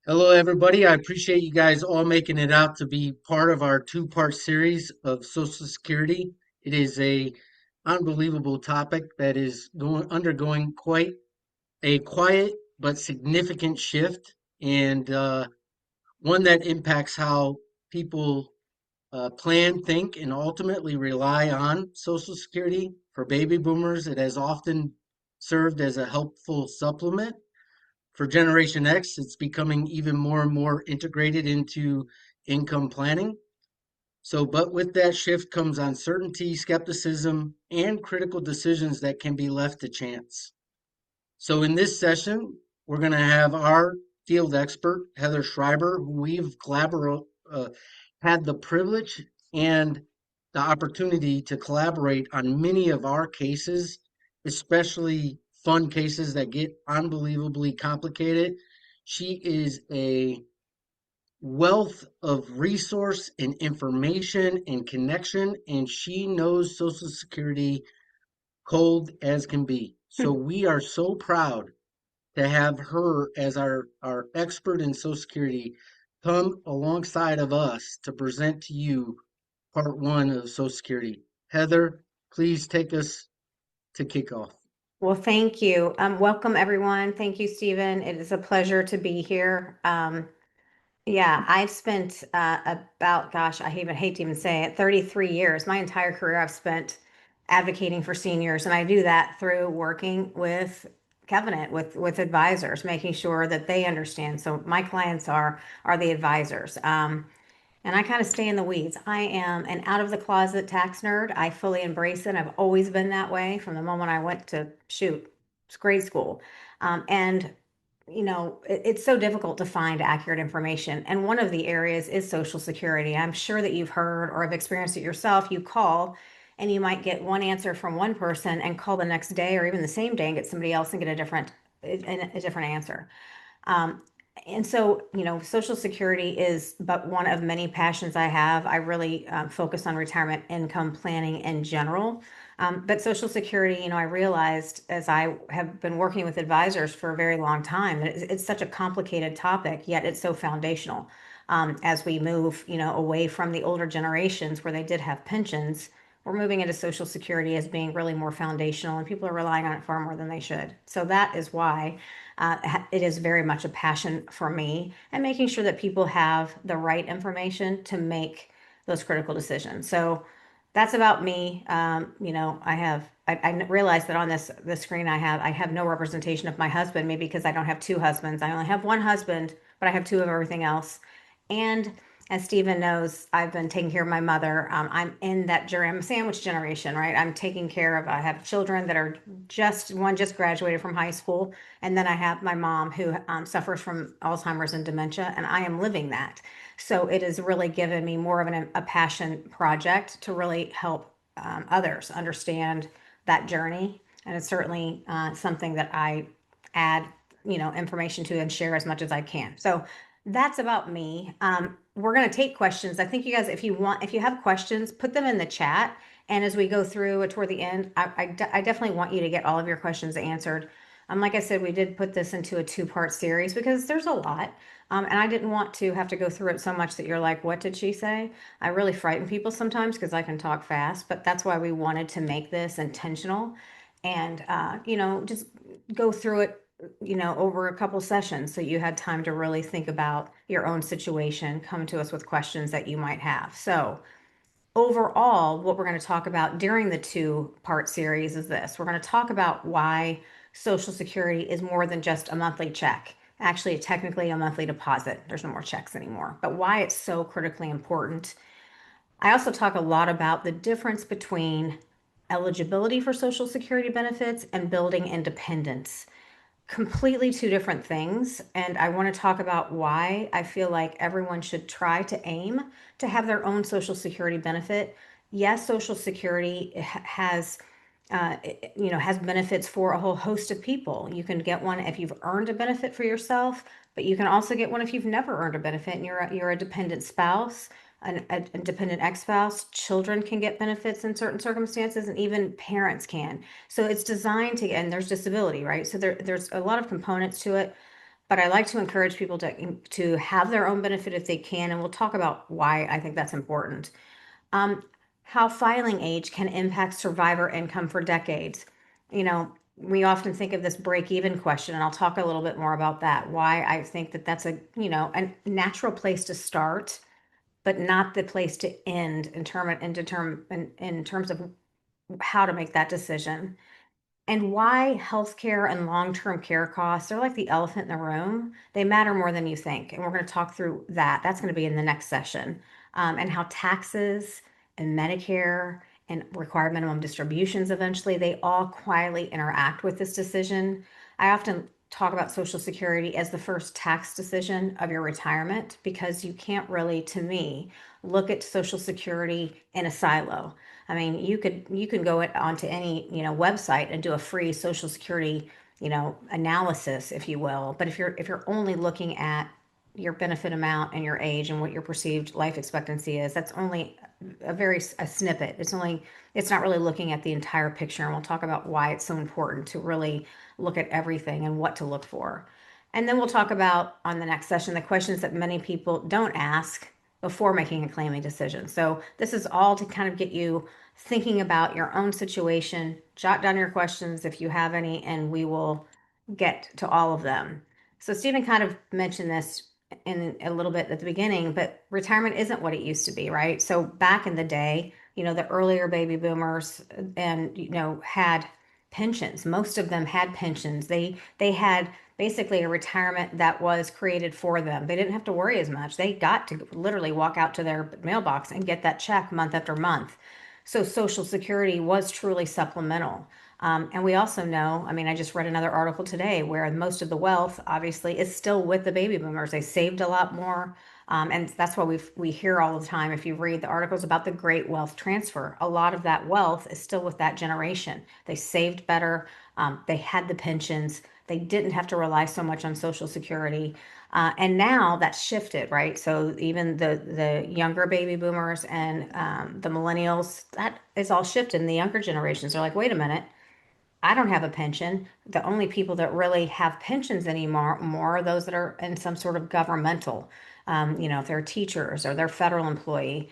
Hello, everybody. I appreciate you guys all making it out to be part of our two-part series of Social Security. It is a unbelievable topic that is undergoing quite a quiet but significant shift, and one that impacts how people plan, think, and ultimately rely on Social Security. For baby boomers, it has often served as a helpful supplement. For Generation X, it's becoming even more and more integrated into income planning. So, but with that shift comes uncertainty, skepticism, and critical decisions that can be left to chance. So, in this session, we're going to have our field expert, Heather Schreiber, who had the privilege and the opportunity to collaborate on many of our cases, especially fun cases that get unbelievably complicated. She is a wealth of resource and information and connection, and she knows Social Security cold as can be. So we are so proud to have her as our expert in Social Security come alongside of us to present to you part one of Social Security. Heather, please take us to kickoff. Well, thank you. Welcome, everyone. Thank you, Stephen. It is a pleasure to be here. Yeah, I've spent gosh, I even hate to even say it, 33 years. My entire career I've spent advocating for seniors, and I do that through working with Covenant, with advisors, making sure that they understand. So my clients are the advisors. And I kind of stay in the weeds. I am an out of the closet tax nerd. I fully embrace it. I've always been that way from the moment I went to grade school. And it's so difficult to find accurate information. And one of the areas is Social Security. I'm sure that you've heard or have experienced it yourself. You call and you might get one answer from one person and call the next day or even the same day and get somebody else and get a different answer. Um, and so, Social Security is but one of many passions I have. I really focus on retirement income planning in general. But Social Security, I realized as I have been working with advisors for a very long time, that it's such a complicated topic, yet it's so foundational. As we move, away from the older generations where they did have pensions, we're moving into Social Security as being really more foundational, and people are relying on it far more than they should. So that is why it is very much a passion for me, and making sure that people have the right information to make those critical decisions. So that's about me. I realize that on this screen I have no representation of my husband, maybe because I don't have two husbands. I only have one husband, but I have two of everything else. And as Stephen knows, I've been taking care of my mother. I'm in that journey. I'm a sandwich generation, right? I'm taking care of, I have children that are one just graduated from high school. And then I have my mom who suffers from Alzheimer's and dementia, and I am living that. So it has really given me more of a passion project to really help others understand that journey. And it's certainly something that I add, information to and share as much as I can. So that's about me. We're going to take questions. I think you guys, if you have questions, put them in the chat. And as we go through it toward the end, I definitely want you to get all of your questions answered. Like I said, we did put this into a two-part series because there's a lot. And I didn't want to have to go through it so much that you're like, what did she say? I really frighten people sometimes because I can talk fast, but that's why we wanted to make this intentional and, just go through it, over a couple sessions so you had time to really think about your own situation, come to us with questions that you might have. So, overall, what we're going to talk about during the two-part series is this. We're going to talk about why Social Security is more than just a monthly check. Actually, technically a monthly deposit. There's no more checks anymore, but why it's so critically important. I also talk a lot about the difference between eligibility for Social Security benefits and building independence. Completely two different things. And I want to talk about why I feel like everyone should try to aim to have their own Social Security benefit. Yes, Social Security has benefits for a whole host of people. You can get one if you've earned a benefit for yourself, but you can also get one if you've never earned a benefit and you're a dependent spouse, a dependent ex-spouse. Children can get benefits in certain circumstances, and even parents can. So it's designed to, and there's disability, right? So there's a lot of components to it. but I like to encourage people to have their own benefit if they can, and we'll talk about why I think that's important. Um, how filing age can impact survivor income for decades. You know, we often think of this break even question, and I'll talk a little bit more about that. Why I think that that's a natural place to start, but not the place to end in terms of how to make that decision. And why healthcare and long-term care costs are like the elephant in the room. They matter more than you think. And we're going to talk through that. That's going to be in the next session. And how taxes and Medicare and required minimum distributions eventually, they all quietly interact with this decision. I often talk about Social Security as the first tax decision of your retirement because you can't really, to me, look at Social Security in a silo. I mean, you can go onto any, website and do a free Social Security, analysis, if you will. But if you're only looking at your benefit amount and your age and what your perceived life expectancy is, that's only a snippet. It's not really looking at the entire picture. And we'll talk about why it's so important to really look at everything and what to look for. And then we'll talk about on the next session the questions that many people don't ask before making a claiming decision. So this is all to kind of get you thinking about your own situation. Jot down your questions if you have any, and we will get to all of them. So Stephen kind of mentioned this in a little bit at the beginning, but retirement isn't what it used to be, right? So back in the day, the earlier baby boomers and had pensions. Most of them had pensions. They had basically a retirement that was created for them. They didn't have to worry as much. They got to literally walk out to their mailbox and get that check month after month. So Social Security was truly supplemental. And we also know, I mean, I just read another article today where most of the wealth obviously is still with the baby boomers. They saved a lot more. And that's why we hear all the time, if you read the articles about the great wealth transfer, a lot of that wealth is still with that generation. They saved better. They had the pensions. They didn't have to rely so much on Social Security. And now that's shifted, right? So even the younger baby boomers and the millennials, that is all shifted. And the younger generations are like, wait a minute, I don't have a pension. The only people that really have pensions anymore more are those that are in some sort of governmental, if they're teachers or they're federal employee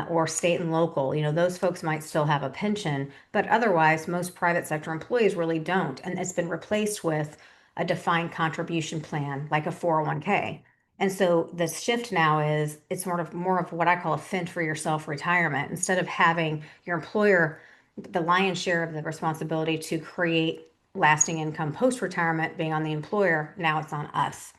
or state and local, those folks might still have a pension, but otherwise, most private sector employees really don't. And it's been replaced with a defined contribution plan, like a 401k. And so the shift now is it's sort of more of what I call a fend for yourself retirement. Instead of having your employer the lion's share of the responsibility to create lasting income post retirement being on the employer, now it's on us.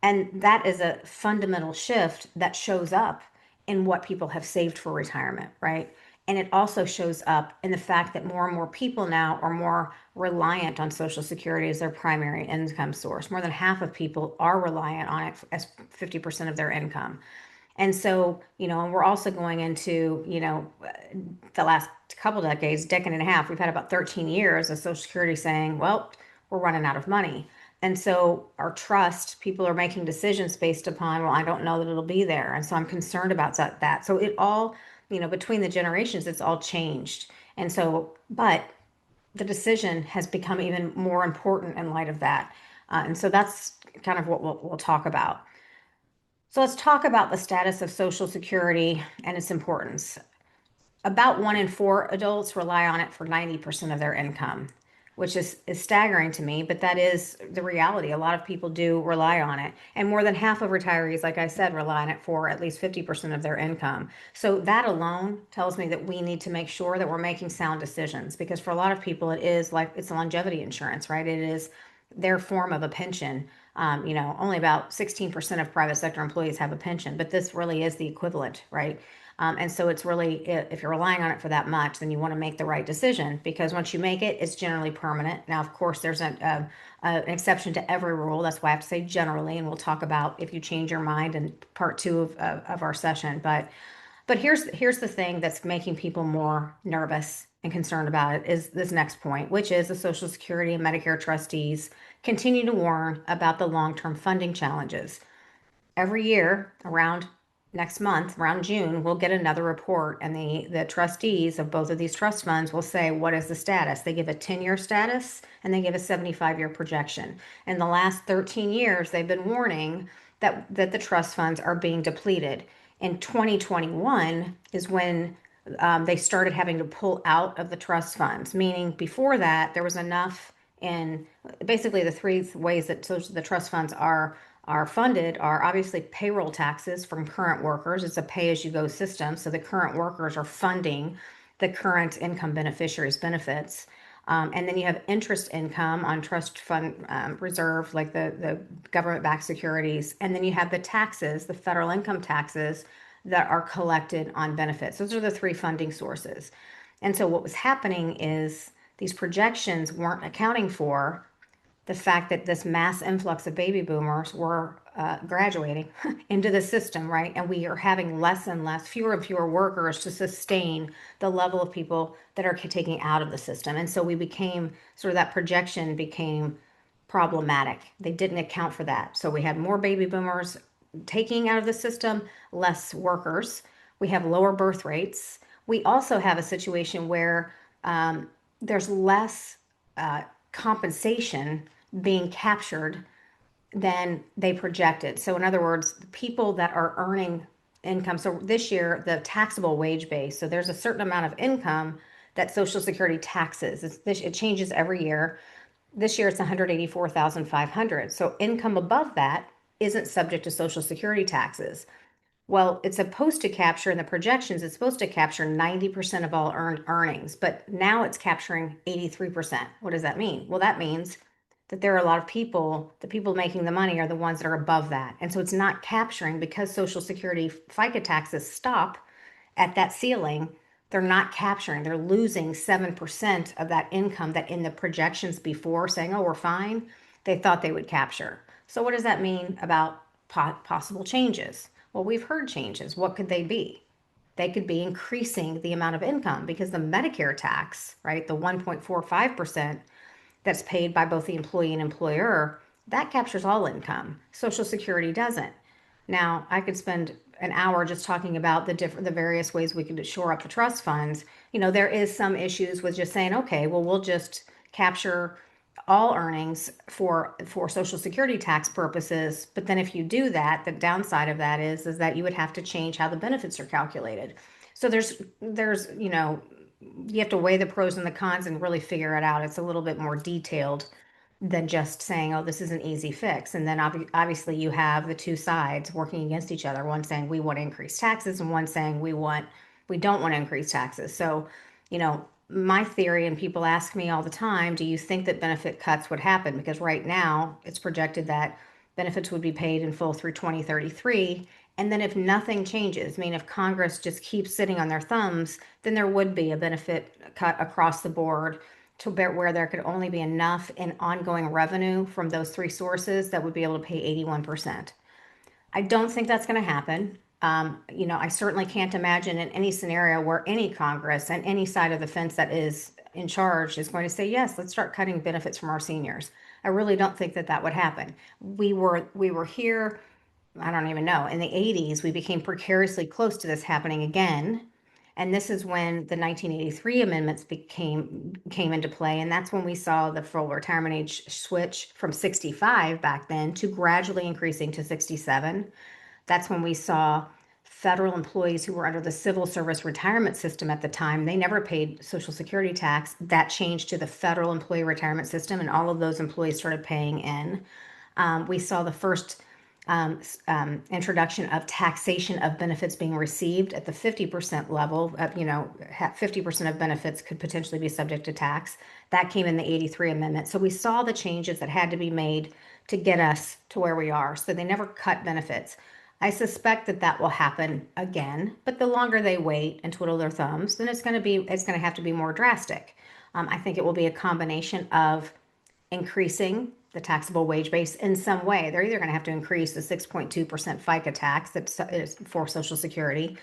And that is a fundamental shift that shows up in what people have saved for retirement, right? And it also shows up in the fact that more and more people now are more reliant on Social Security as their primary income source. More than half of people are reliant on it as 50% of their income. And so, and we're also going into, the last couple decades, decade and a half, we've had about 13 years of Social Security saying, well, we're running out of money. And so our trust, people are making decisions based upon, well, I don't know that it'll be there. And so I'm concerned about that. So it all, between the generations, it's all changed. And so, but the decision has become even more important in light of that. And so that's kind of what we'll talk about. So let's talk about the status of Social Security and its importance. About 1 in 4 adults rely on it for 90% of their income, which is staggering to me, but that is the reality. A lot of people do rely on it. And more than half of retirees, like I said, rely on it for at least 50% of their income. So that alone tells me that we need to make sure that we're making sound decisions because for a lot of people, it is like it's a longevity insurance, right? It is their form of a pension. Only about 16% of private sector employees have a pension, but this really is the equivalent, right? And so it's really, if you're relying on it for that much, then you want to make the right decision because once you make it, it's generally permanent. Now, of course, there's an exception to every rule. That's why I have to say generally, and we'll talk about if you change your mind in part two of our session. But here's the thing that's making people more nervous and concerned about it is this next point, which is the Social Security and Medicare trustees continue to warn about the long-term funding challenges. Every year, around next month, around June, we'll get another report, and the trustees of both of these trust funds will say, what is the status? They give a 10-year status and they give a 75-year projection. In the last 13 years, they've been warning that the trust funds are being depleted. In 2021 is when they started having to pull out of the trust funds, meaning before that, there was enough in basically the three ways that the trust funds are funded are obviously payroll taxes from current workers. It's a pay-as-you-go system, so the current workers are funding the current income beneficiaries' benefits. And then you have interest income on trust fund reserve, like the government-backed securities. And then you have the taxes, the federal income taxes that are collected on benefits. Those are the three funding sources. And so what was happening is these projections weren't accounting for the fact that this mass influx of baby boomers were graduating into the system, right? And we are having less and less, fewer and fewer workers to sustain the level of people that are taking out of the system. And so we became sort of that projection became problematic. They didn't account for that. So we had more baby boomers taking out of the system, less workers. We have lower birth rates. We also have a situation where there's less compensation being captured than they projected. So, in other words, the people that are earning income. So, this year, the taxable wage base. So, there's a certain amount of income that Social Security taxes. It changes every year. This year, it's 184,500. So, income above that isn't subject to Social Security taxes. Well, it's supposed to capture in the projections, it's supposed to capture 90% of all earned earnings, but now it's capturing 83%. What does that mean? Well, that means that there are a lot of people, the people making the money are the ones that are above that. And so it's not capturing because Social Security FICA taxes stop at that ceiling. They're not capturing, they're losing 7% of that income that in the projections before saying, oh, we're fine, they thought they would capture. So, what does that mean about possible changes? Well, we've heard changes. What could they be? They could be increasing the amount of income because the Medicare tax, right, the 1.45% that's paid by both the employee and employer, that captures all income. Social Security doesn't. Now, I could spend an hour just talking about the various ways we could shore up the trust funds. You know, there is some issues with just saying, okay, well, we'll just capture all earnings for Social Security tax purposes. But then if you do that, the downside of that is that you would have to change how the benefits are calculated. So there's you have to weigh the pros and the cons and really figure it out. It's a little bit more detailed than just saying, oh, this is an easy fix. And then obviously you have the two sides working against each other, one saying we want to increase taxes and one saying we don't want to increase taxes. So, my theory, and people ask me all the time, do you think that benefit cuts would happen? Because right now it's projected that benefits would be paid in full through 2033. And then if nothing changes, I mean, if Congress just keeps sitting on their thumbs, then there would be a benefit cut across the board to where there could only be enough in ongoing revenue from those three sources that would be able to pay 81%. I don't think that's going to happen. I certainly can't imagine in any scenario where any Congress and any side of the fence that is in charge is going to say, yes, let's start cutting benefits from our seniors. I really don't think that would happen. We were here, I don't even know, in the 80s, we became precariously close to this happening again. And this is when the 1983 amendments came into play. And that's when we saw the full retirement age switch from 65 back then to gradually increasing to 67. That's when we saw federal employees who were under the civil service retirement system at the time, they never paid Social Security tax. That changed to the federal employee retirement system, and all of those employees started paying in. We saw the first introduction of taxation of benefits being received at the 50% level. 50% of benefits could potentially be subject to tax. That came in the 83 amendment. So we saw the changes that had to be made to get us to where we are. So they never cut benefits. I suspect that will happen again, but the longer they wait and twiddle their thumbs, then it's going to have to be more drastic. I think it will be a combination of increasing the taxable wage base in some way. They're either going to have to increase the 6.2% FICA tax that is for Social Security,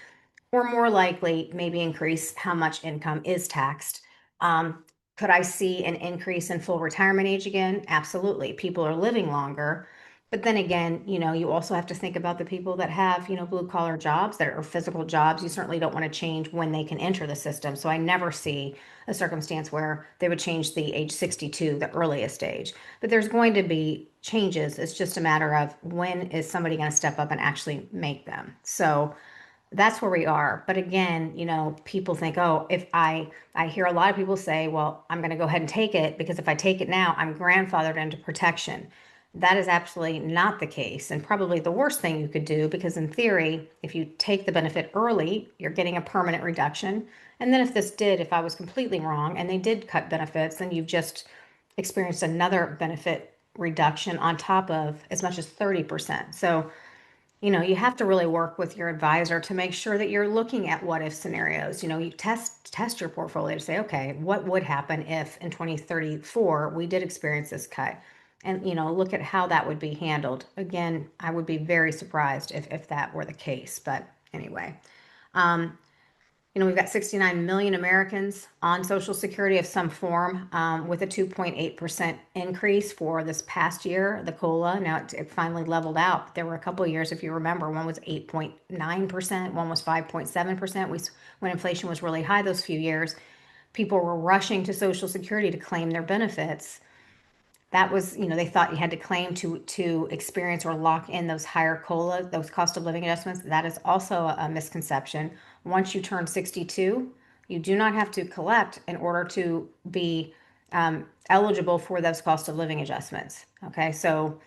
or more likely, maybe increase how much income is taxed. Could I see an increase in full retirement age again? Absolutely. People are living longer, But then again, you also have to think about the people that have, blue collar jobs that are physical jobs. You certainly don't want to change when they can enter the system. So I never see a circumstance where they would change the age 62, the earliest age. But there's going to be changes. It's just a matter of when is somebody going to step up and actually make them. So that's where we are. But again, people think, oh, if I hear a lot of people say, well, I'm going to go ahead and take it because if I take it now, I'm grandfathered into protection. That is absolutely not the case, and probably the worst thing you could do, because in theory, if you take the benefit early, you're getting a permanent reduction. And then if I was completely wrong and they did cut benefits, then you've just experienced another benefit reduction on top of as much as 30%. So you have to really work with your advisor to make sure that you're looking at what if scenarios. You test your portfolio to say, okay, what would happen if in 2034 we did experience this cut? And look at how that would be handled. Again, I would be very surprised if that were the case. But anyway, um, we've got 69 million Americans on Social Security of some form, with a 2.8% increase for this past year, the COLA. Now it finally leveled out. There were a couple of years, if you remember, one was 8.9%, one was 5.7%. When inflation was really high those few years, people were rushing to Social Security to claim their benefits. That was, they thought you had to claim to experience or lock in those higher COLA, those cost of living adjustments. That is also a misconception. Once you turn 62, you do not have to collect in order to be eligible for those cost of living adjustments. Okay, so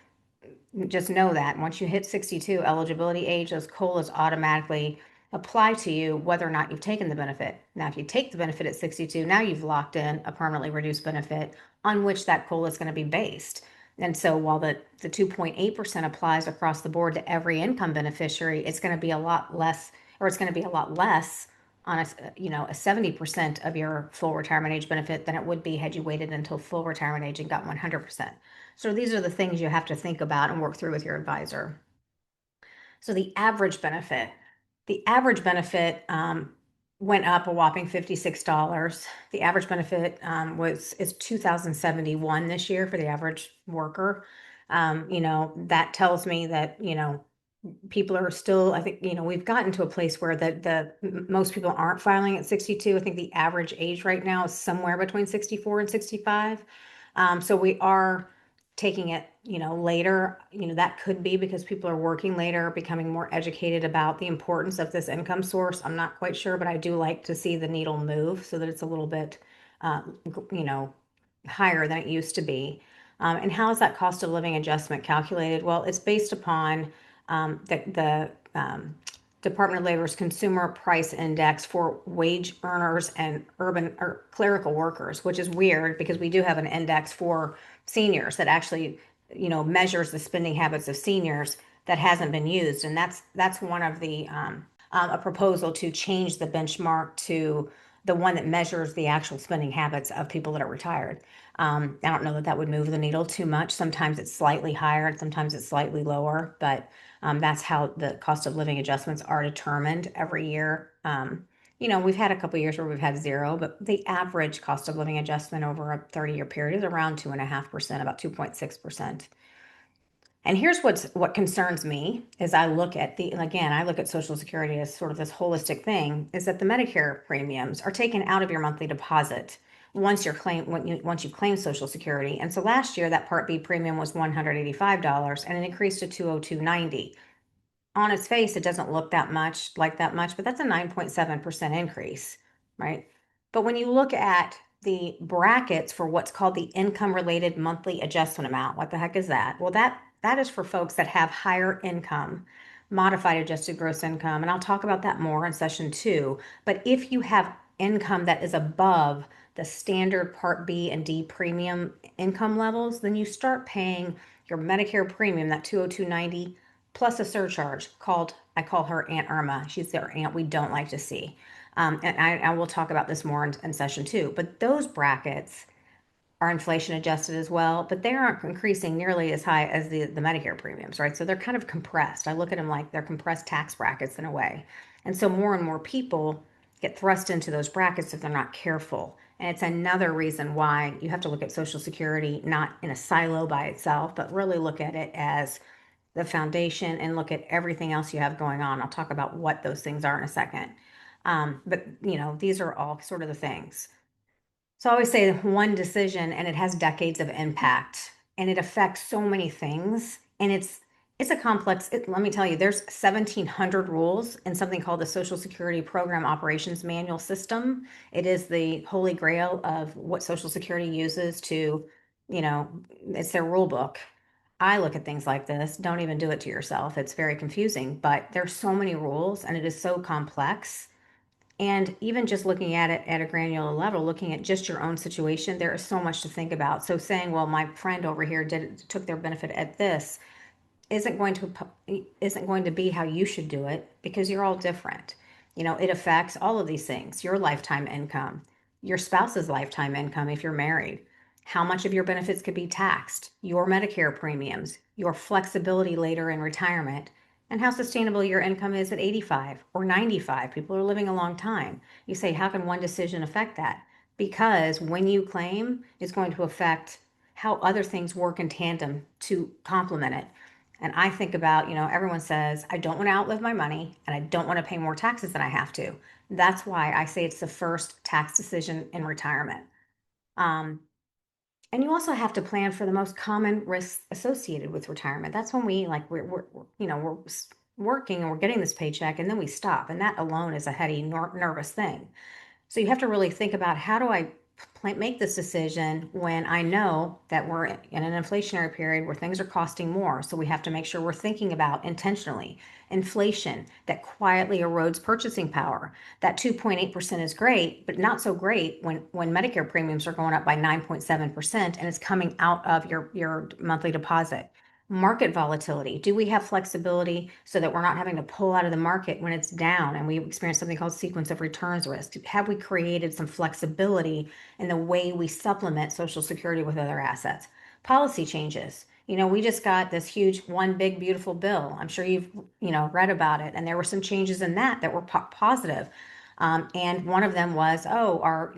just know that once you hit 62 eligibility age, those COLAs automatically apply to you whether or not you've taken the benefit. Now, if you take the benefit at 62, now you've locked in a permanently reduced benefit on which that COLA is going to be based. And so while the 2.8% applies across the board to every income beneficiary, it's going to be a lot less, or it's going to be a lot less on a 70% of your full retirement age benefit than it would be had you waited until full retirement age and got 100%. So these are the things you have to think about and work through with your advisor. So the average benefit went up a whopping $56. The average benefit is 2,071 this year for the average worker. That tells me that people are still, I think, we've gotten to a place where the most people aren't filing at 62. I think the average age right now is somewhere between 64 and 65. So we are taking it, later. That could be because people are working later, becoming more educated about the importance of this income source. I'm not quite sure, but I do like to see the needle move so that it's a little bit, uh, you know, higher than it used to be. And how is that cost of living adjustment calculated? Well, it's based upon the Department of Labor's Consumer Price Index for wage earners and urban or clerical workers, which is weird because we do have an index for seniors that actually, measures the spending habits of seniors that hasn't been used, and that's one of the a proposal to change the benchmark to the one that measures the actual spending habits of people that are retired. I don't know that that would move the needle too much. Sometimes it's slightly higher and sometimes it's slightly lower, but that's how the cost of living adjustments are determined every year. We've had a couple of years where we've had zero, but the average cost of living adjustment over a 30-year period is around 2.5%, about 2.6%. And here's what concerns me is I look at I look at Social Security as sort of this holistic thing, is that the Medicare premiums are taken out of your monthly deposit once you claim Social Security. And so last year that Part B premium was $185 and it increased to 202.90. On its face, it doesn't look that much, but that's a 9.7% increase, right? But when you look at the brackets for what's called the income related monthly adjustment amount, what the heck is that? Well, that is for folks that have higher income, modified adjusted gross income, and I'll talk about that more in session 2. But if you have income that is above the standard Part B and D premium income levels, then you start paying your Medicare premium, that 202.90, plus a surcharge I call her Aunt Irma. She's their aunt we don't like to see. And I will talk about this more in session 2. But those brackets are inflation adjusted as well, but they aren't increasing nearly as high as the Medicare premiums, right? So they're kind of compressed. I look at them like they're compressed tax brackets in a way. And so more and more people get thrust into those brackets if they're not careful. And it's another reason why you have to look at Social Security not in a silo by itself, but really look at it as the foundation, and look at everything else you have going on. I'll talk about what those things are in a second. But these are all sort of the things. So I always say one decision and it has decades of impact and it affects so many things. And it's a complex, let me tell you, there's 1,700 rules in something called the Social Security Program Operations Manual System. It is the holy grail of what Social Security uses to, you know, it's their rule book. I look at things like this, don't even do it to yourself. It's very confusing, but there's so many rules and it is so complex. And even just looking at it at a granular level, looking at just your own situation, there is so much to think about. So saying, well, my friend over here took their benefit at this, isn't going to be how you should do it because you're all different. It affects all of these things, your lifetime income, your spouse's lifetime income if you're married, how much of your benefits could be taxed, your Medicare premiums, your flexibility later in retirement, and how sustainable your income is at 85 or 95. People are living a long time. You say, how can one decision affect that? Because when you claim, it's going to affect how other things work in tandem to complement it. And I think about, everyone says, I don't want to outlive my money and I don't want to pay more taxes than I have to. That's why I say it's the first tax decision in retirement. Um, and you also have to plan for the most common risks associated with retirement. That's when we're working and we're getting this paycheck and then we stop. And that alone is a heady, nervous thing. So you have to really think about how do I make this decision when I know that we're in an inflationary period where things are costing more. So we have to make sure we're thinking about intentionally inflation that quietly erodes purchasing power. That 2.8% is great, but not so great when Medicare premiums are going up by 9.7% and it's coming out of your monthly deposit. Market volatility. Do we have flexibility so that we're not having to pull out of the market when it's down and we experience something called sequence of returns risk? Have we created some flexibility in the way we supplement Social Security with other assets? Policy changes. We just got this huge one big beautiful bill. I'm sure you've read about it, and there were some changes in that were positive. And one of them was, our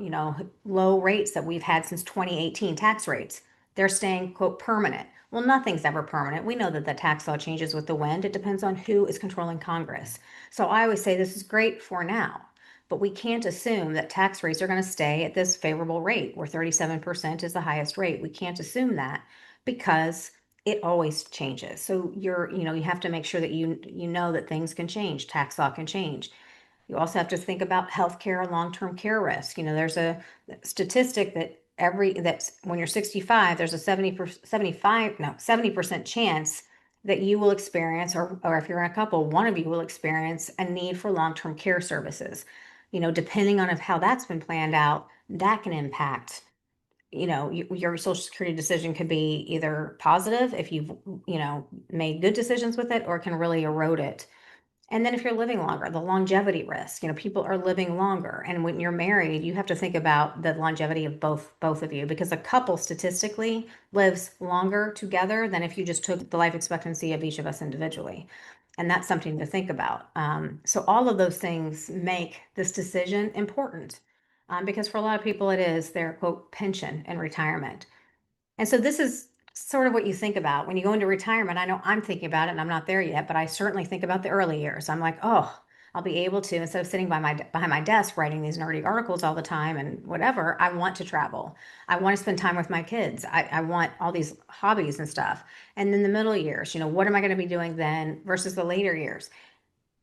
low rates that we've had since 2018, tax rates, they're staying, quote, permanent. Well, nothing's ever permanent. We know that the tax law changes with the wind. It depends on who is controlling Congress. So I always say this is great for now, but we can't assume that tax rates are going to stay at this favorable rate where 37% is the highest rate. We can't assume that because it always changes. So you have to make sure that you know that things can change. Tax law can change. You also have to think about healthcare and long-term care risk. There's a statistic that's when you're 65, there's a 70% chance that you will experience, or if you're in a couple, one of you will experience a need for long-term care services. Depending on how that's been planned out, that can impact, your Social Security decision could be either positive if you've, made good decisions with it, or it can really erode it. And then if you're living longer, the longevity risk, people are living longer. And when you're married, you have to think about the longevity of both of you, because a couple statistically lives longer together than if you just took the life expectancy of each of us individually. And that's something to think about. So all of those things make this decision important, because for a lot of people, it is their, quote, pension and retirement. And so this is sort of what you think about when you go into retirement. I know I'm thinking about it and I'm not there yet, but I certainly think about the early years. I'm like, oh, I'll be able to, instead of sitting behind my desk writing these nerdy articles all the time and whatever, I want to travel. I want to spend time with my kids. I want all these hobbies and stuff. And then the middle years, what am I going to be doing then versus the later years?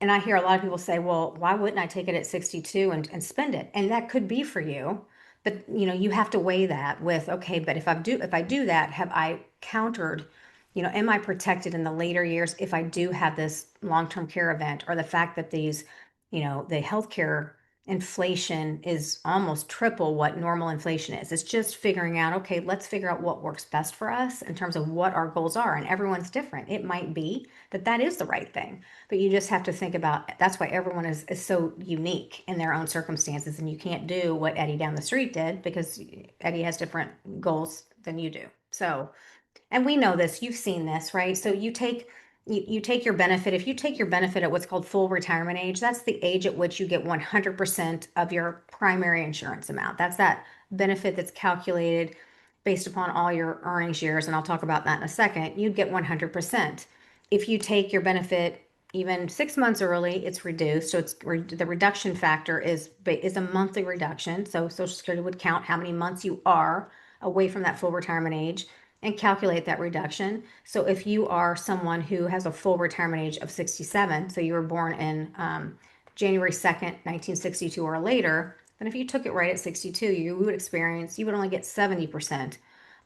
And I hear a lot of people say, well, why wouldn't I take it at 62 and spend it? And that could be for you. But you have to weigh that with, okay, but if I do that, have I countered, am I protected in the later years if I do have this long-term care event, or the fact that the healthcare inflation is almost triple what normal inflation is. It's just figuring out, okay, let's figure out what works best for us in terms of what our goals are. And everyone's different. It might be that is the right thing, but you just have to think about, that's why everyone is so unique in their own circumstances. And you can't do what Eddie down the street did because Eddie has different goals than you do. So, and we know this, you've seen this, right? So you take your benefit. If you take your benefit at what's called full retirement age, that's the age at which you get 100% of your primary insurance amount. That's that benefit that's calculated based upon all your earnings years, and I'll talk about that in a second. You'd get 100%. If you take your benefit even 6 months early, it's reduced. So the reduction factor is a monthly reduction. So Social Security would count how many months you are away from that full retirement age and calculate that reduction. So if you are someone who has a full retirement age of 67, so you were born in January 2nd, 1962 or later, then if you took it right at 62, you would only get 70%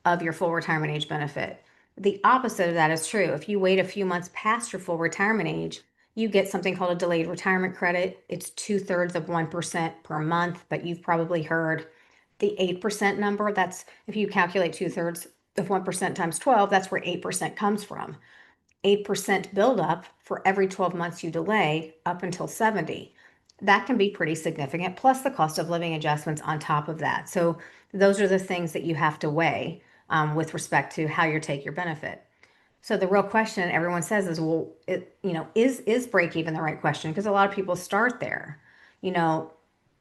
of your full retirement age benefit. The opposite of that is true. If you wait a few months past your full retirement age, you get something called a delayed retirement credit. It's 2/3 of 1% per month, but you've probably heard the 8% number. That's if you calculate 2/3 of 1% times 12, that's where 8% comes from. 8% buildup for every 12 months you delay up until 70. That can be pretty significant, plus the cost of living adjustments on top of that. So, those are the things that you have to weigh with respect to how you take your benefit. So the real question everyone says is, well, is break even the right question? Because a lot of people start there, you know,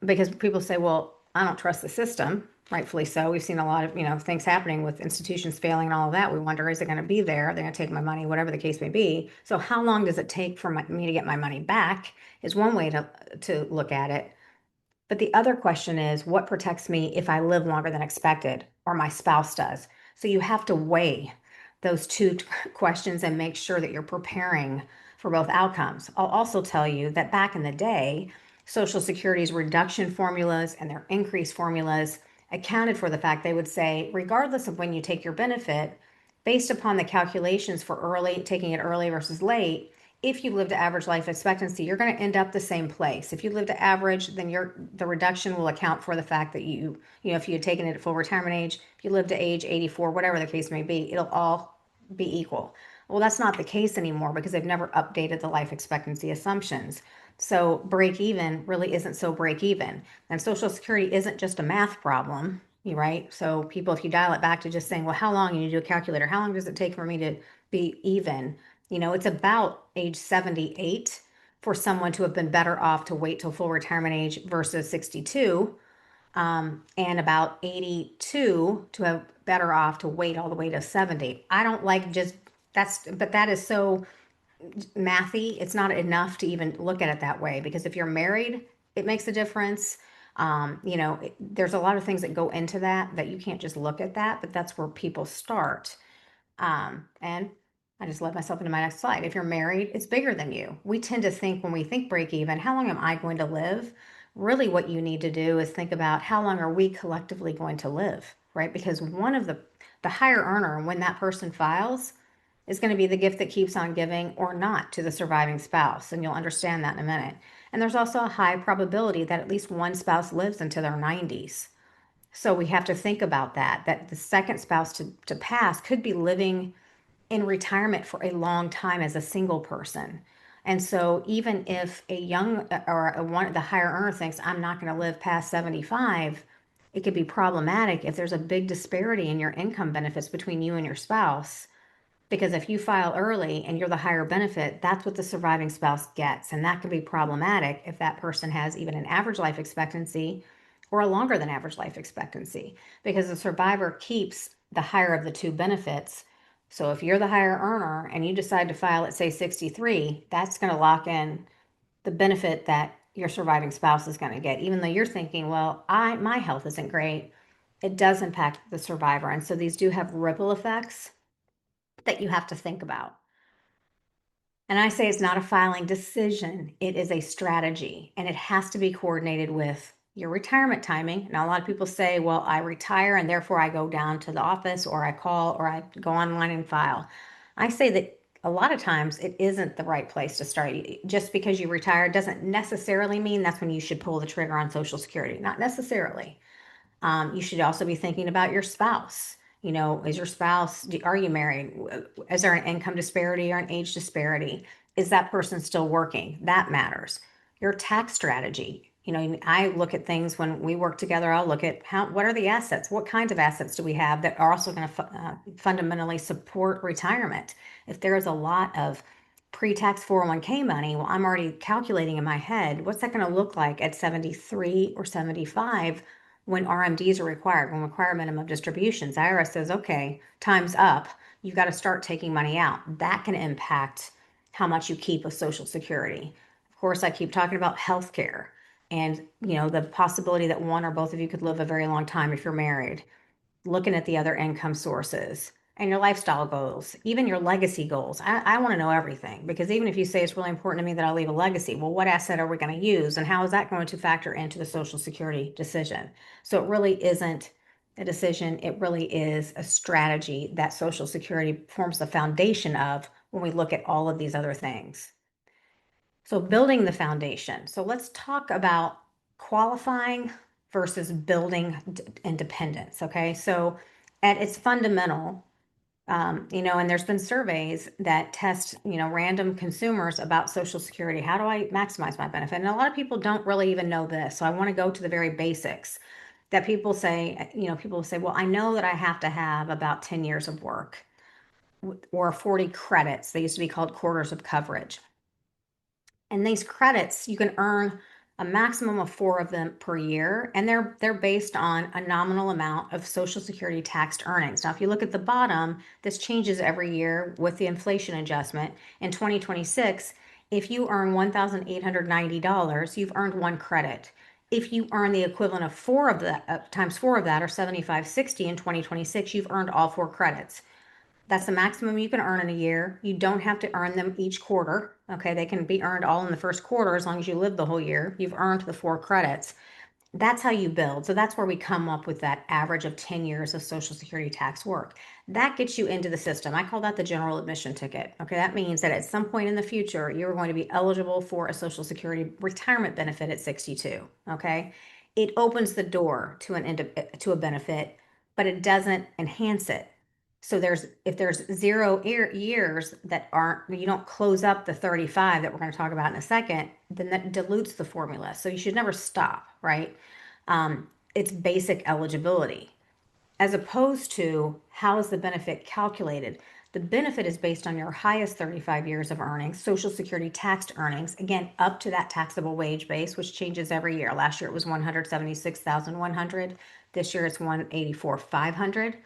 because people say, well, I don't trust the system. Rightfully so. We've seen a lot of, things happening with institutions failing and all of that. We wonder, is it going to be there? They're going to take my money, whatever the case may be. So how long does it take for me to get my money back is one way to look at it. But the other question is, what protects me if I live longer than expected or my spouse does? So you have to weigh those two questions and make sure that you're preparing for both outcomes. I'll also tell you that back in the day, Social Security's reduction formulas and their increase formulas accounted for the fact they would say, regardless of when you take your benefit, based upon the calculations for taking it early versus late, if you live to average life expectancy, you're going to end up the same place. If you live to average, then the reduction will account for the fact that if you had taken it at full retirement age, if you live to age 84, whatever the case may be, it'll all be equal. Well, that's not the case anymore because they've never updated the life expectancy assumptions. So break even really isn't so break even. And Social Security isn't just a math problem, right? So people, if you dial it back to just saying, well, how long, you do a calculator, how long does it take for me to be even? It's about age 78 for someone to have been better off to wait till full retirement age versus 62, and about 82 to have better off to wait all the way to 70. I don't like just but that is so mathy. It's not enough to even look at it that way because if you're married, it makes a difference. There's a lot of things that go into that you can't just look at that, but that's where people start. And I just led myself into my next slide. If you're married, it's bigger than you. We tend to think when we think break even, how long am I going to live? Really, what you need to do is think about how long are we collectively going to live, right? Because one of the higher earner, when that person files, is going to be the gift that keeps on giving or not to the surviving spouse. And you'll understand that in a minute. And there's also a high probability that at least one spouse lives into their 90s. So we have to think about that the second spouse to pass could be living in retirement for a long time as a single person. And so even if a young or one the higher earner thinks I'm not going to live past 75, it could be problematic if there's a big disparity in your income benefits between you and your spouse. Because if you file early and you're the higher benefit, that's what the surviving spouse gets. And that can be problematic if that person has even an average life expectancy or a longer than average life expectancy, because the survivor keeps the higher of the two benefits. So if you're the higher earner and you decide to file at, say, 63, that's going to lock in the benefit that your surviving spouse is going to get. Even though you're thinking, well, my health isn't great, it does impact the survivor. And so these do have ripple effects that you have to think about. And I say it's not a filing decision, it is a strategy, and it has to be coordinated with your retirement timing. Now, a lot of people say, well, I retire and therefore I go down to the office or I call or I go online and file. I say that a lot of times it isn't the right place to start. Just because you retire doesn't necessarily mean that's when you should pull the trigger on Social Security. Not necessarily. You should also be thinking about your spouse. Is your spouse, are you married? Is there an income disparity or an age disparity? Is that person still working? That matters. Your tax strategy. I look at things when we work together. I'll look at what are the assets? What kinds of assets do we have that are also going to fundamentally support retirement? If there is a lot of pre-tax 401k money, well, I'm already calculating in my head, what's that going to look like at 73 or 75 when RMDs are required, when require minimum distributions? IRS says, okay, time's up. you've got to start taking money out. That can impact how much you keep of Social Security. Of course, I keep talking about healthcare and, the possibility that one or both of you could live a very long time if you're married, looking at the other income sources and your lifestyle goals, even your legacy goals. I want to know everything, because even if you say it's really important to me that I leave a legacy, well, what asset are we going to use and how is that going to factor into the Social Security decision? So it really isn't a decision, it really is a strategy that Social Security forms the foundation of when we look at all of these other things. So building the foundation. So let's talk about qualifying versus building independence. Okay. So at its fundamental, and there's been surveys that test, random consumers about Social Security. How do I maximize my benefit? And a lot of people don't really even know this. So I want to go to the very basics that people say, well, I know that I have to have about 10 years of work or 40 credits. They used to be called quarters of coverage. And these credits, you can earn a maximum of 4 of them per year, and they're based on a nominal amount of Social Security taxed earnings. Now, if you look at the bottom, this changes every year with the inflation adjustment. In 2026, if you earn $1,890, you've earned 1 credit. If you earn the equivalent of 4 of that times 4 of that, or 7560 in 2026, you've earned all 4 credits. That's the maximum you can earn in a year. You don't have to earn them each quarter. Okay, they can be earned all in the first quarter as long as you live the whole year. You've earned the 4 credits. That's how you build. So that's where we come up with that average of 10 years of Social Security tax work. That gets you into the system. I call that the general admission ticket. Okay, that means that at some point in the future, you're going to be eligible for a Social Security retirement benefit at 62. Okay, it opens the door to to a benefit, but it doesn't enhance it. So if there's 0 years that aren't, you don't close up the 35 that we're going to talk about in a second, then that dilutes the formula. So you should never stop, right? It's basic eligibility, as opposed to how is the benefit calculated. The benefit is based on your highest 35 years of earnings, Social Security taxed earnings, again, up to that taxable wage base, which changes every year. Last year it was 176,100. This year it's 184,500.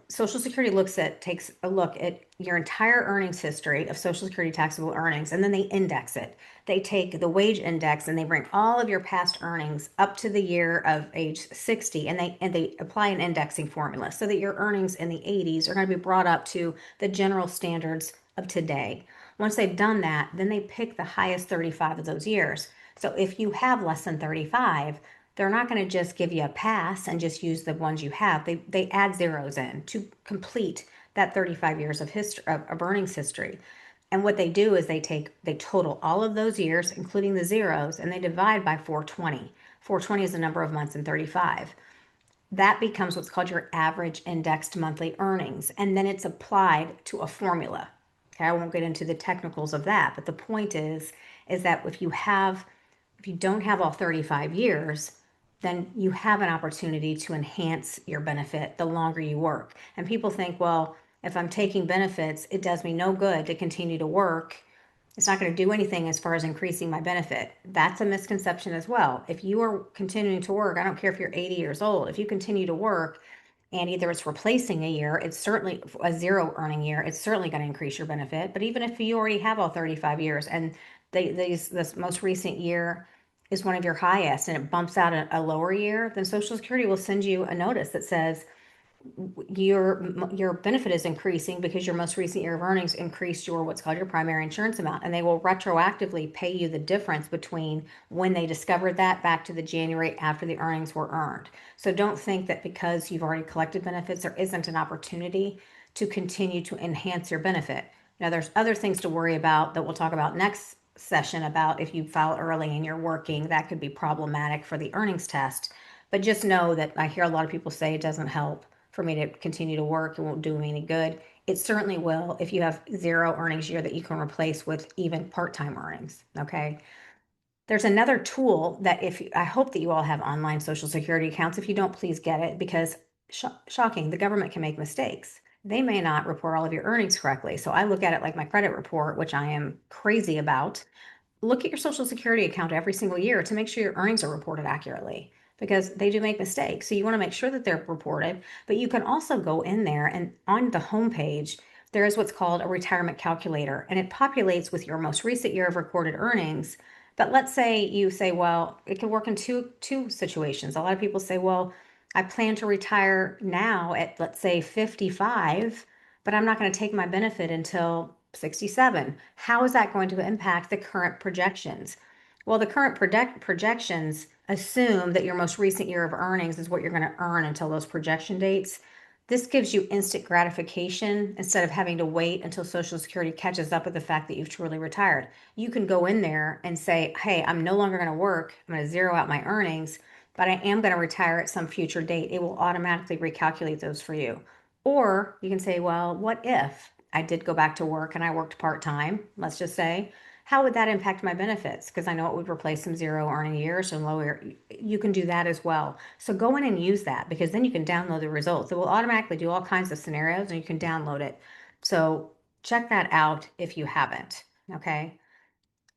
Social Security takes a look at your entire earnings history of Social Security taxable earnings, and then they index it. They take the wage index and they bring all of your past earnings up to the year of age 60, and they apply an indexing formula so that your earnings in the 80s are going to be brought up to the general standards of today. Once they've done that, then they pick the highest 35 of those years. So if you have less than 35, they're not going to just give you a pass and just use the ones you have. They add zeros in to complete that 35 years of history of earnings history. And what they do is they total all of those years, including the zeros, and they divide by 420. 420 is the number of months in 35. That becomes what's called your average indexed monthly earnings. And then it's applied to a formula. Okay, I won't get into the technicals of that, but the point is that if you don't have all 35 years, then you have an opportunity to enhance your benefit the longer you work. And people think, well, if I'm taking benefits, it does me no good to continue to work. It's not going to do anything as far as increasing my benefit. That's a misconception as well. If you are continuing to work, I don't care if you're 80 years old, if you continue to work and either it's replacing a year, it's certainly a zero earning year, it's certainly going to increase your benefit. But even if you already have all 35 years and this most recent year is one of your highest and it bumps out a lower year, then Social Security will send you a notice that says your benefit is increasing because your most recent year of earnings increased your what's called your primary insurance amount, and they will retroactively pay you the difference between when they discovered that back to the January after the earnings were earned. So don't think that because you've already collected benefits there isn't an opportunity to continue to enhance your benefit. Now there's other things to worry about that we'll talk about next session, about if you file early and you're working, that could be problematic for the earnings test. But just know that I hear a lot of people say it doesn't help for me to continue to work. It won't do me any good. It certainly will if you have zero earnings year that you can replace with even part-time earnings. Okay. There's another tool that I hope that you all have online Social Security accounts. If you don't, please get it, because shocking, the government can make mistakes. They may not report all of your earnings correctly. So I look at it like my credit report, which I am crazy about. Look at your Social Security account every single year to make sure your earnings are reported accurately. because they do make mistakes. So you want to make sure that they're reported, but you can also go in there and on the homepage, there is what's called a retirement calculator, and it populates with your most recent year of recorded earnings. But let's say you say, well, it can work in two situations. A lot of people say, well, I plan to retire now at, let's say, 55, but I'm not going to take my benefit until 67. How is that going to impact the current projections? Well, the current projections assume that your most recent year of earnings is what you're going to earn until those projection dates. This gives you instant gratification instead of having to wait until Social Security catches up with the fact that you've truly retired. You can go in there and say, hey, I'm no longer going to work. I'm going to zero out my earnings, but I am going to retire at some future date. It will automatically recalculate those for you. Or you can say, well, what if I did go back to work and I worked part time, let's just say, how would that impact my benefits? Because I know it would replace some zero earning years and lower. You can do that as well. So go in and use that because then you can download the results. It will automatically do all kinds of scenarios and you can download it. So check that out if you haven't. Okay.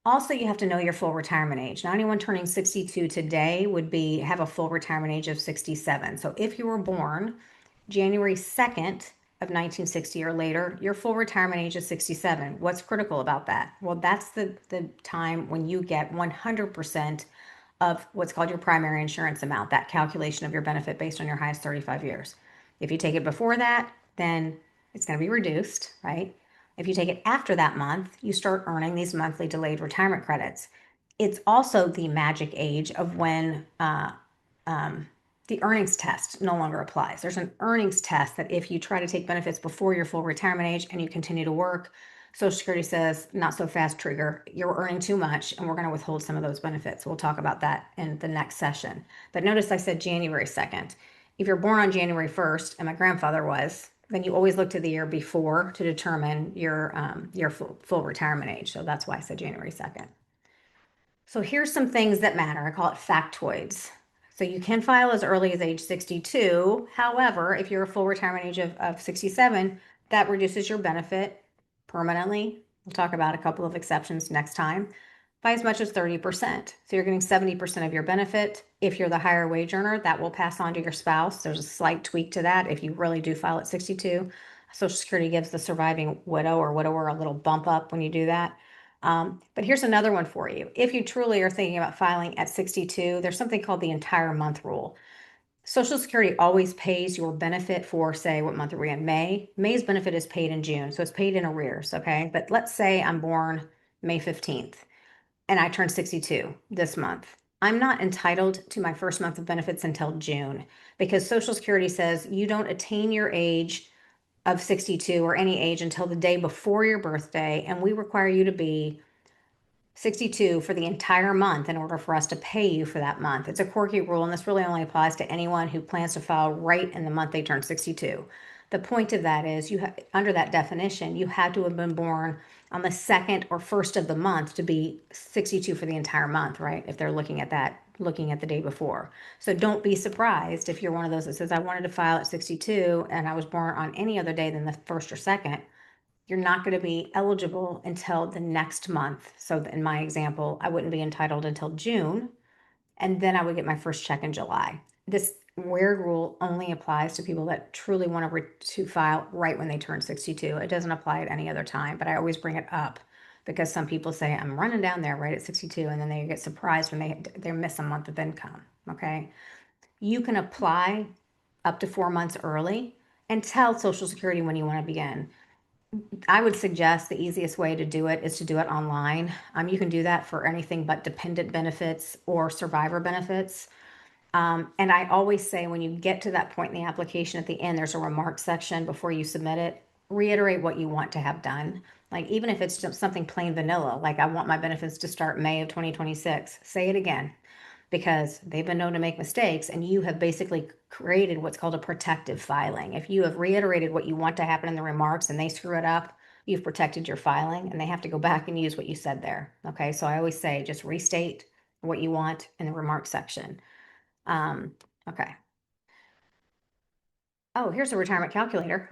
Also, you have to know your full retirement age. Now, anyone turning 62 today would have a full retirement age of 67. So if you were born January 2nd of 1960 or later, your full retirement age is 67. What's critical about that? Well, that's the time when you get 100% of what's called your primary insurance amount, that calculation of your benefit based on your highest 35 years. If you take it before that, then it's going to be reduced, right? If you take it after that month, you start earning these monthly delayed retirement credits. It's also the magic age of when um, the earnings test no longer applies. There's an earnings test that if you try to take benefits before your full retirement age and you continue to work, Social Security says, not so fast, trigger. You're earning too much, and we're going to withhold some of those benefits. We'll talk about that in the next session. But notice I said January 2nd. If you're born on January 1st, and my grandfather was, then you always look to the year before to determine your full retirement age. So that's why I said January 2nd. So here's some things that matter. I call it factoids. So you can file as early as age 62. However, if you're a full retirement age of 67, that reduces your benefit permanently. We'll talk about a couple of exceptions next time by as much as 30%. So you're getting 70% of your benefit. If you're the higher wage earner, that will pass on to your spouse. There's a slight tweak to that if you really do file at 62. Social Security gives the surviving widow or widower a little bump up when you do that. But here's another one for you. If you truly are thinking about filing at 62, there's something called the entire month rule. Social Security always pays your benefit for, say, what month are we in? May. May's benefit is paid in June, so it's paid in arrears, okay? But let's say I'm born May 15th and I turn 62 this month. I'm not entitled to my first month of benefits until June because Social Security says you don't attain your age of 62 or any age until the day before your birthday, and we require you to be 62 for the entire month in order for us to pay you for that month. It's a quirky rule, and this really only applies to anyone who plans to file right in the month they turn 62. The point of that is under that definition, you had to have been born on the second or first of the month to be 62 for the entire month, right? If they're looking at that, looking at the day before. So don't be surprised if you're one of those that says, I wanted to file at 62 and I was born on any other day than the first or second. You're not going to be eligible until the next month. So in my example, I wouldn't be entitled until June, and then I would get my first check in July. This weird rule only applies to people that truly want to file right when they turn 62. It doesn't apply at any other time, but I always bring it up because some people say I'm running down there right at 62, and then they get surprised when they miss a month of income. Okay, you can apply up to 4 months early and tell Social Security when you want to begin. I would suggest the easiest way to do it is to do it online. You can do that for anything but dependent benefits or survivor benefits. And I always say when you get to that point in the application at the end, there's a remarks section before you submit it. Reiterate what you want to have done. Like even if it's just something plain vanilla, like I want my benefits to start May of 2026, say it again because they've been known to make mistakes and you have basically created what's called a protective filing. If you have reiterated what you want to happen in the remarks and they screw it up, you've protected your filing and they have to go back and use what you said there. Okay, so I always say just restate what you want in the remarks section. Um, okay. Oh, here's a retirement calculator.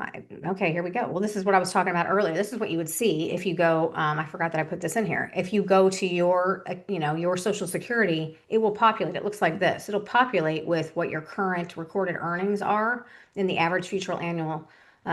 Okay, here we go. Well, this is what I was talking about earlier. This is what you would see if you go, I forgot that I put this in here. If you go to your, your Social Security, it will populate. It looks like this. It'll populate with what your current recorded earnings are in the average future annual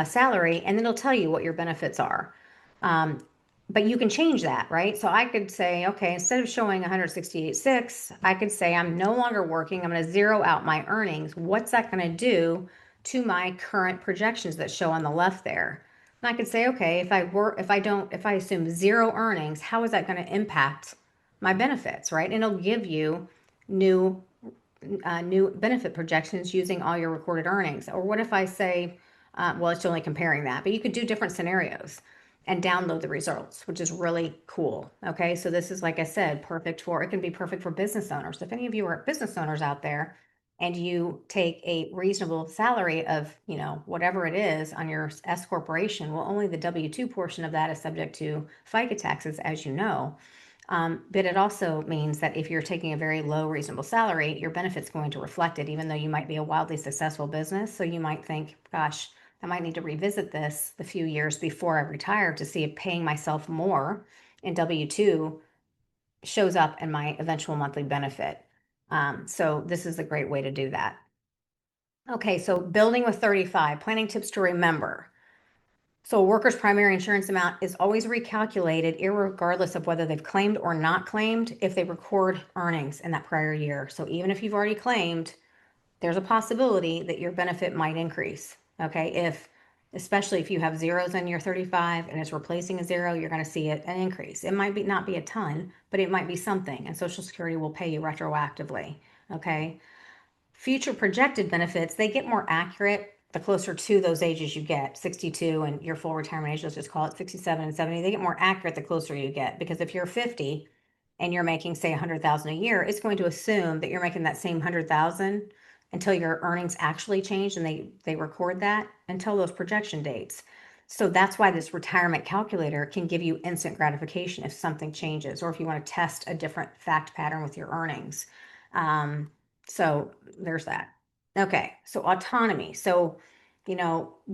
salary, and then it'll tell you what your benefits are. Um, but you can change that, right? So I could say, okay, instead of showing 168.6, I could say I'm no longer working. I'm going to zero out my earnings. What's that going to do to my current projections that show on the left there? And I could say, okay, if I assume zero earnings, how is that going to impact my benefits, right? And it'll give you new new benefit projections using all your recorded earnings. Or what if I say, well, it's only comparing that, but you could do different scenarios and download the results, which is really cool. Okay, so this is, like I said, it can be perfect for business owners. If any of you are business owners out there and you take a reasonable salary of, whatever it is on your S corporation, well, only the W-2 portion of that is subject to FICA taxes, as you know. But it also means that if you're taking a very low reasonable salary, your benefit's going to reflect it, even though you might be a wildly successful business. So you might think, gosh, I might need to revisit this the few years before I retire to see if paying myself more in W-2 shows up in my eventual monthly benefit. So this is a great way to do that. Okay, so building with 35, planning tips to remember. So a worker's primary insurance amount is always recalculated irregardless of whether they've claimed or not claimed if they record earnings in that prior year. So even if you've already claimed, there's a possibility that your benefit might increase. Okay, especially if you have zeros in your 35 and it's replacing a zero, you're going to see an increase. It might not be a ton, but it might be something, and Social Security will pay you retroactively. Okay, future projected benefits, they get more accurate the closer to those ages you get, 62 and your full retirement age, let's just call it 67 and 70. They get more accurate the closer you get, because if you're 50 and you're making, say, 100,000 a year, it's going to assume that you're making that same 100,000 until your earnings actually change, and they record that until those projection dates. So that's why this retirement calculator can give you instant gratification if something changes, or if you want to test a different fact pattern with your earnings. So there's that. Okay, so autonomy. So,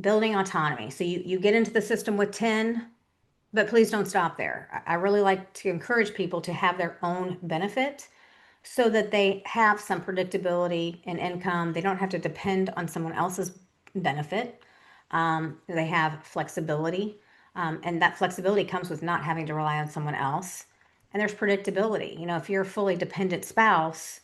building autonomy. So you get into the system with 10, but please don't stop there. I really like to encourage people to have their own benefit so that they have some predictability in income. They don't have to depend on someone else's benefit. They have flexibility, and that flexibility comes with not having to rely on someone else. And there's predictability. If you're a fully dependent spouse,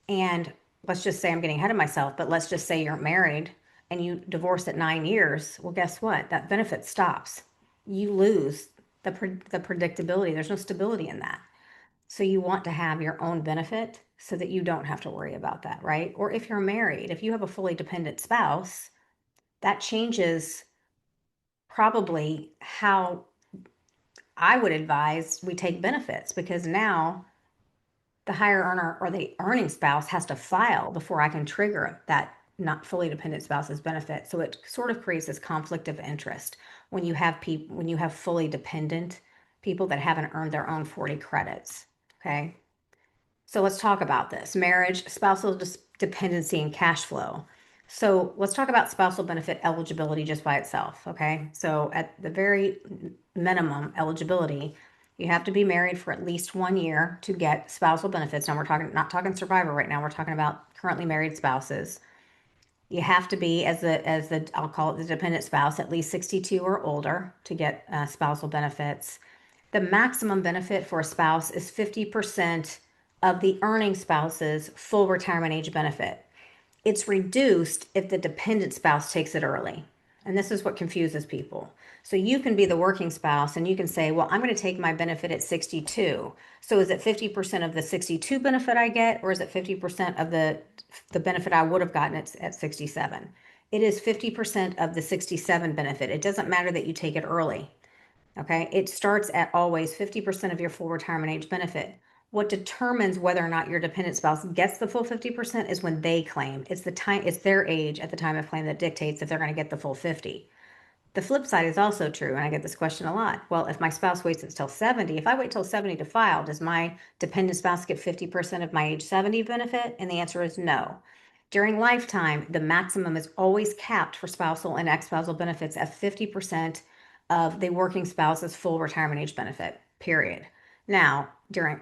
and let's just say, I'm getting ahead of myself, but let's just say you're married and you divorce at 9 years. Well, guess what? That benefit stops. You lose the predictability. There's no stability in that. So you want to have your own benefit so that you don't have to worry about that, right? Or if you're married, if you have a fully dependent spouse, that changes probably how I would advise we take benefits, because now the higher earner or the earning spouse has to file before I can trigger that not fully dependent spouse's benefit. So it sort of creates this conflict of interest when you have fully dependent people that haven't earned their own 40 credits. Okay. So let's talk about this: marriage, spousal dependency, and cash flow. So let's talk about spousal benefit eligibility just by itself. Okay. So at the very minimum eligibility, you have to be married for at least 1 year to get spousal benefits. Now not talking survivor right now. We're talking about currently married spouses. You have to be, as the I'll call it the dependent spouse, at least 62 or older to get spousal benefits. The maximum benefit for a spouse is 50% of the earning spouse's full retirement age benefit. It's reduced if the dependent spouse takes it early. And this is what confuses people. So you can be the working spouse and you can say, well, I'm going to take my benefit at 62. So is it 50% of the 62 benefit I get, or is it 50% of the benefit I would have gotten at 67? It is 50% of the 67 benefit. It doesn't matter that you take it early. Okay, it starts at always 50% of your full retirement age benefit. What determines whether or not your dependent spouse gets the full 50% is when they claim. It's their age at the time of claim that dictates if they're going to get the full 50. The flip side is also true, and I get this question a lot. Well, if my spouse waits until 70, if I wait till 70 to file, does my dependent spouse get 50% of my age 70 benefit? And the answer is no. During lifetime, the maximum is always capped for spousal and ex-spousal benefits at 50% of the working spouse's full retirement age benefit, period. Now,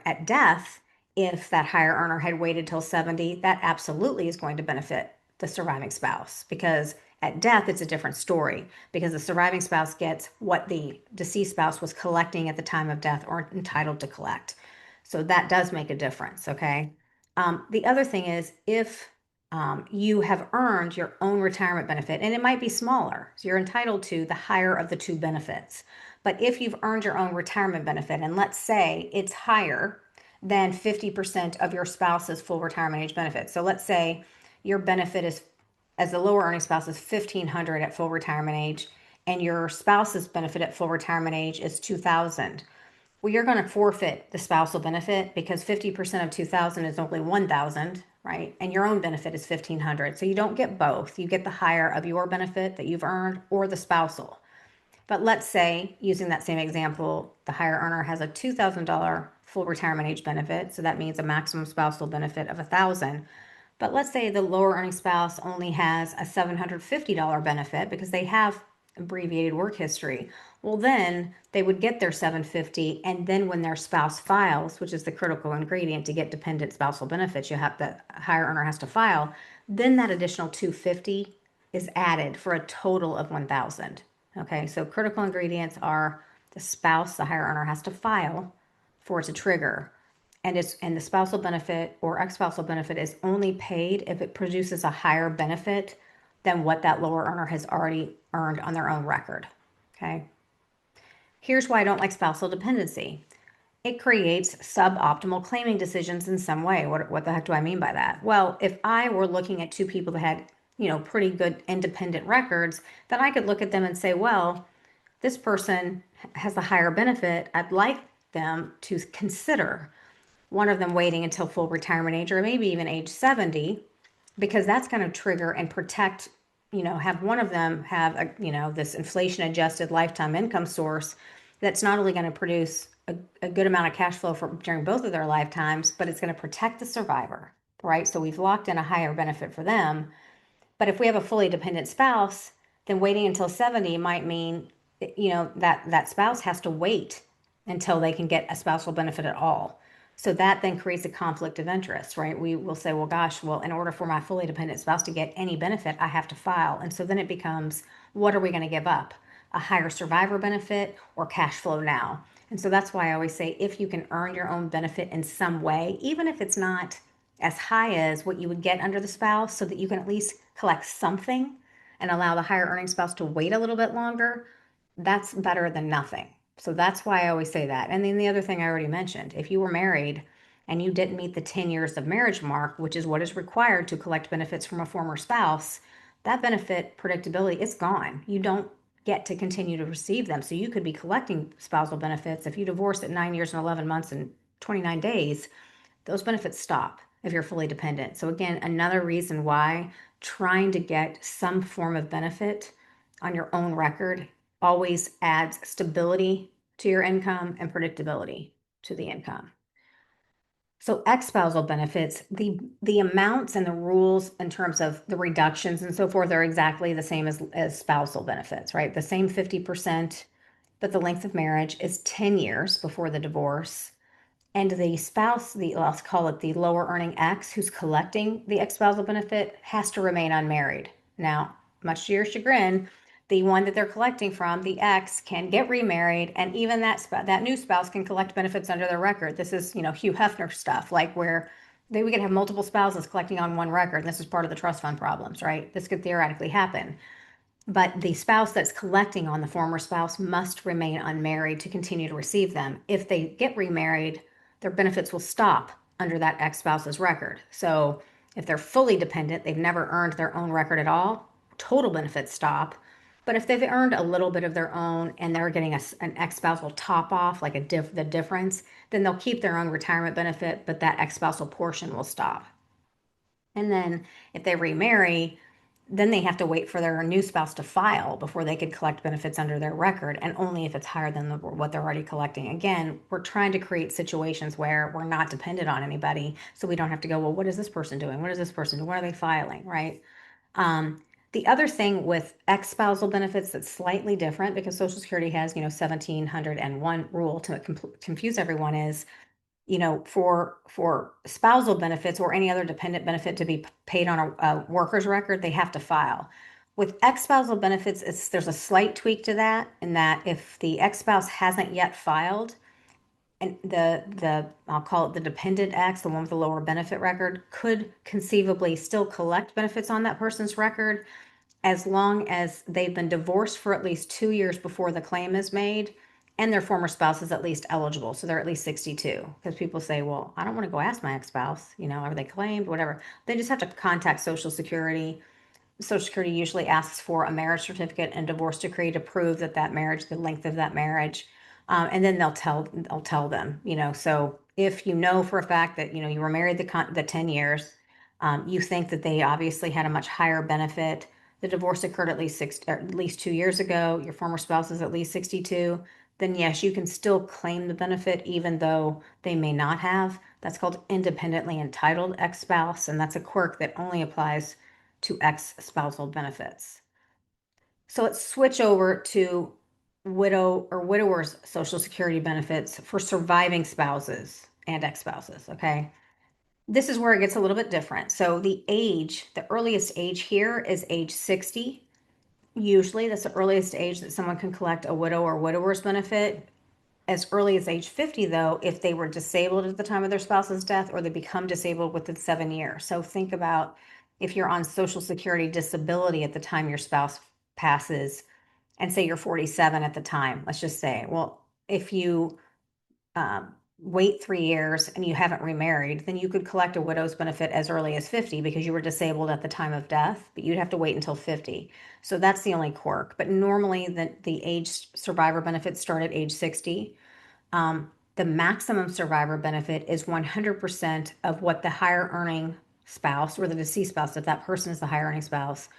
at death, if that higher earner had waited till 70, that absolutely is going to benefit the surviving spouse, because at death it's a different story, because the surviving spouse gets what the deceased spouse was collecting at the time of death or entitled to collect. So that does make a difference, okay? The other thing is, if you have earned your own retirement benefit, and it might be smaller, so you're entitled to the higher of the two benefits. But if you've earned your own retirement benefit, and let's say it's higher than 50% of your spouse's full retirement age benefit. So let's say your benefit is, as the lower earning spouse, is 1,500 at full retirement age, and your spouse's benefit at full retirement age is 2,000. Well, you're going to forfeit the spousal benefit, because 50% of 2,000 is only 1,000, right? And your own benefit is 1,500. So you don't get both. You get the higher of your benefit that you've earned, or the spousal. But let's say, using that same example, the higher earner has a $2,000 full retirement age benefit. So that means a maximum spousal benefit of 1,000. But let's say the lower earning spouse only has a $750 benefit because they have abbreviated work history. Well, then they would get their 750, and then when their spouse files, which is the critical ingredient to get dependent spousal benefits, the higher earner has to file, then that additional 250 is added for a total of 1,000. Okay, so critical ingredients are the higher earner has to file for it to trigger, and the spousal benefit or ex-spousal benefit is only paid if it produces a higher benefit than what that lower earner has already earned on their own record. Okay. Here's why I don't like spousal dependency. It creates suboptimal claiming decisions in some way. What the heck do I mean by that? Well, if I were looking at two people that had, pretty good independent records, then I could look at them and say, well, this person has a higher benefit. I'd like them to consider one of them waiting until full retirement age, or maybe even age 70, because that's going to trigger and protect, have one of them have this inflation adjusted lifetime income source that's not only going to produce a good amount of cash flow during both of their lifetimes, but it's going to protect the survivor, right? So we've locked in a higher benefit for them. But if we have a fully dependent spouse, then waiting until 70 might mean, that spouse has to wait until they can get a spousal benefit at all. So that then creates a conflict of interest, right? We will say, well, gosh, well, in order for my fully dependent spouse to get any benefit, I have to file. And so then it becomes, what are we going to give up? A higher survivor benefit or cash flow now? And so that's why I always say, if you can earn your own benefit in some way, even if it's not as high as what you would get under the spouse, so that you can at least collect something and allow the higher earning spouse to wait a little bit longer, that's better than nothing. So that's why I always say that. And then the other thing I already mentioned, if you were married and you didn't meet the 10 years of marriage mark, which is what is required to collect benefits from a former spouse, that benefit predictability is gone. You don't get to continue to receive them. So you could be collecting spousal benefits. If you divorce at 9 years and 11 months and 29 days, those benefits stop if you're fully dependent. So again, another reason why trying to get some form of benefit on your own record always adds stability to your income and predictability to the income. So ex-spousal benefits, the amounts and the rules in terms of the reductions and so forth are exactly the same as spousal benefits, right? The same 50%, but the length of marriage is 10 years before the divorce. And the spouse, let's call it the lower earning ex who's collecting the ex-spousal benefit, has to remain unmarried. Now, much to your chagrin, the one that they're collecting from, the ex, can get remarried, and even that new spouse can collect benefits under their record. This is, Hugh Hefner stuff, like where we could have multiple spouses collecting on one record. And this is part of the trust fund problems, right? This could theoretically happen. But the spouse that's collecting on the former spouse must remain unmarried to continue to receive them. If they get remarried, their benefits will stop under that ex-spouse's record. So if they're fully dependent, they've never earned their own record at all, total benefits stop. But if they've earned a little bit of their own and they're getting an ex-spousal top off, like the difference, then they'll keep their own retirement benefit, but that ex-spousal portion will stop. And then if they remarry, then they have to wait for their new spouse to file before they could collect benefits under their record, and only if it's higher than what they're already collecting. Again, we're trying to create situations where we're not dependent on anybody, so we don't have to go, well, what is this person doing? What is this person doing? What are they filing, right? Um, the other thing with ex-spousal benefits that's slightly different, because Social Security has, 1701 rule to confuse everyone, is for spousal benefits or any other dependent benefit to be paid on a worker's record, they have to file. With ex-spousal benefits, there's a slight tweak to that, in that if the ex-spouse hasn't yet filed, and the I'll call it the dependent ex, the one with the lower benefit record, could conceivably still collect benefits on that person's record, as long as they've been divorced for at least 2 years before the claim is made, and their former spouse is at least eligible. So they're at least 62. Because people say, well, I don't want to go ask my ex-spouse, are they claimed, whatever. They just have to contact Social Security. Social Security usually asks for a marriage certificate and divorce decree to prove that marriage, the length of that marriage, and then they'll tell them. So if you know for a fact that you were married the 10 years, you think that they obviously had a much higher benefit. The divorce occurred at least 2 years ago. Your former spouse is at least 62. Then yes, you can still claim the benefit even though they may not have. That's called independently entitled ex-spouse, and that's a quirk that only applies to ex-spousal benefits. So let's switch over to widow or widower's Social Security benefits for surviving spouses and ex-spouses, okay? This is where it gets a little bit different. So the earliest age here is age 60. Usually that's the earliest age that someone can collect a widow or widower's benefit. As early as age 50, though, if they were disabled at the time of their spouse's death, or they become disabled within 7 years. So think about if you're on Social Security disability at the time your spouse passes, and say you're 47 at the time, let's just say, well, if you wait 3 years and you haven't remarried, then you could collect a widow's benefit as early as 50 because you were disabled at the time of death, but you'd have to wait until 50. So that's the only quirk. But normally the age survivor benefits start at age 60. The maximum survivor benefit is 100% of what the higher earning spouse, or the deceased spouse, if that person is the higher earning spouse,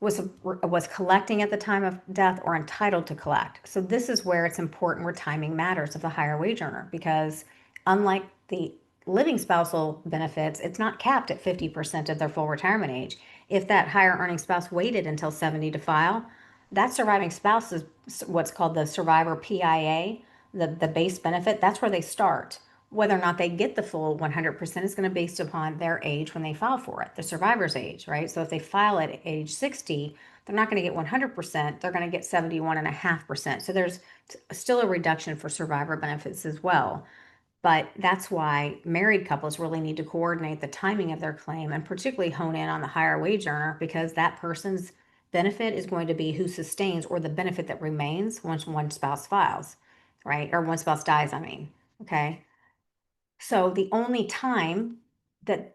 was collecting at the time of death or entitled to collect. So this is where it's important, where timing matters of the higher wage earner, because unlike the living spousal benefits, it's not capped at 50% of their full retirement age. If that higher earning spouse waited until 70 to file, that surviving spouse is what's called the survivor PIA, the base benefit. That's where they start. Whether or not they get the full 100% is going to be based upon their age when they file for it, the survivor's age, right? So if they file at age 60, they're not going to get 100%, they're going to get 71.5%. So there's still a reduction for survivor benefits as well. But that's why married couples really need to coordinate the timing of their claim, and particularly hone in on the higher wage earner, because that person's benefit is going to be who sustains, or the benefit that remains once one spouse files, right? Or one spouse dies, I mean. Okay. So the only time that,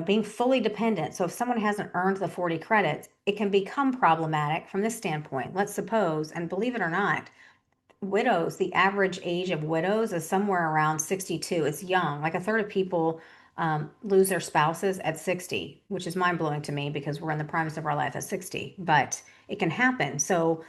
being fully dependent, so if someone hasn't earned the 40 credits, it can become problematic from this standpoint. Let's suppose, and believe it or not, widows, the average age of widows is somewhere around 62. It's young. Like a third of people lose their spouses at 60, which is mind blowing to me because we're in the primes of our life at 60, but it can happen. So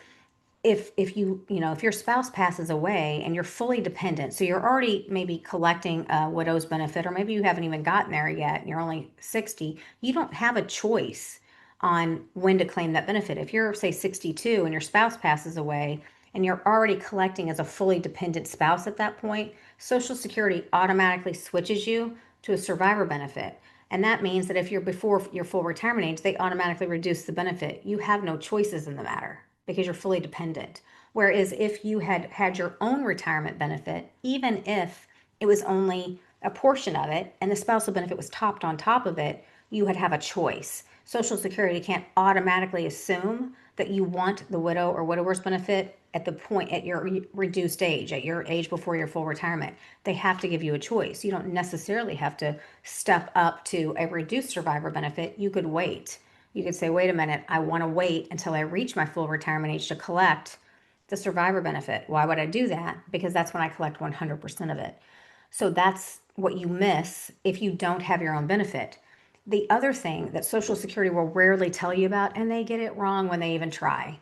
if if your spouse passes away and you're fully dependent, so you're already maybe collecting a widow's benefit, or maybe you haven't even gotten there yet and you're only 60, you don't have a choice on when to claim that benefit. If you're, say, 62 and your spouse passes away and you're already collecting as a fully dependent spouse at that point, Social Security automatically switches you to a survivor benefit. And that means that if you're before your full retirement age, they automatically reduce the benefit. You have no choices in the matter because you're fully dependent. Whereas if you had had your own retirement benefit, even if it was only a portion of it and the spousal benefit was topped on top of it, you would have a choice. Social Security can't automatically assume that you want the widow or widower's benefit at your reduced age, at your age before your full retirement. They have to give you a choice. You don't necessarily have to step up to a reduced survivor benefit. You could wait. You could say, wait a minute, I want to wait until I reach my full retirement age to collect the survivor benefit. Why would I do that? Because that's when I collect 100% of it. So that's what you miss if you don't have your own benefit. The other thing that Social Security will rarely tell you about, and they get it wrong when they even try.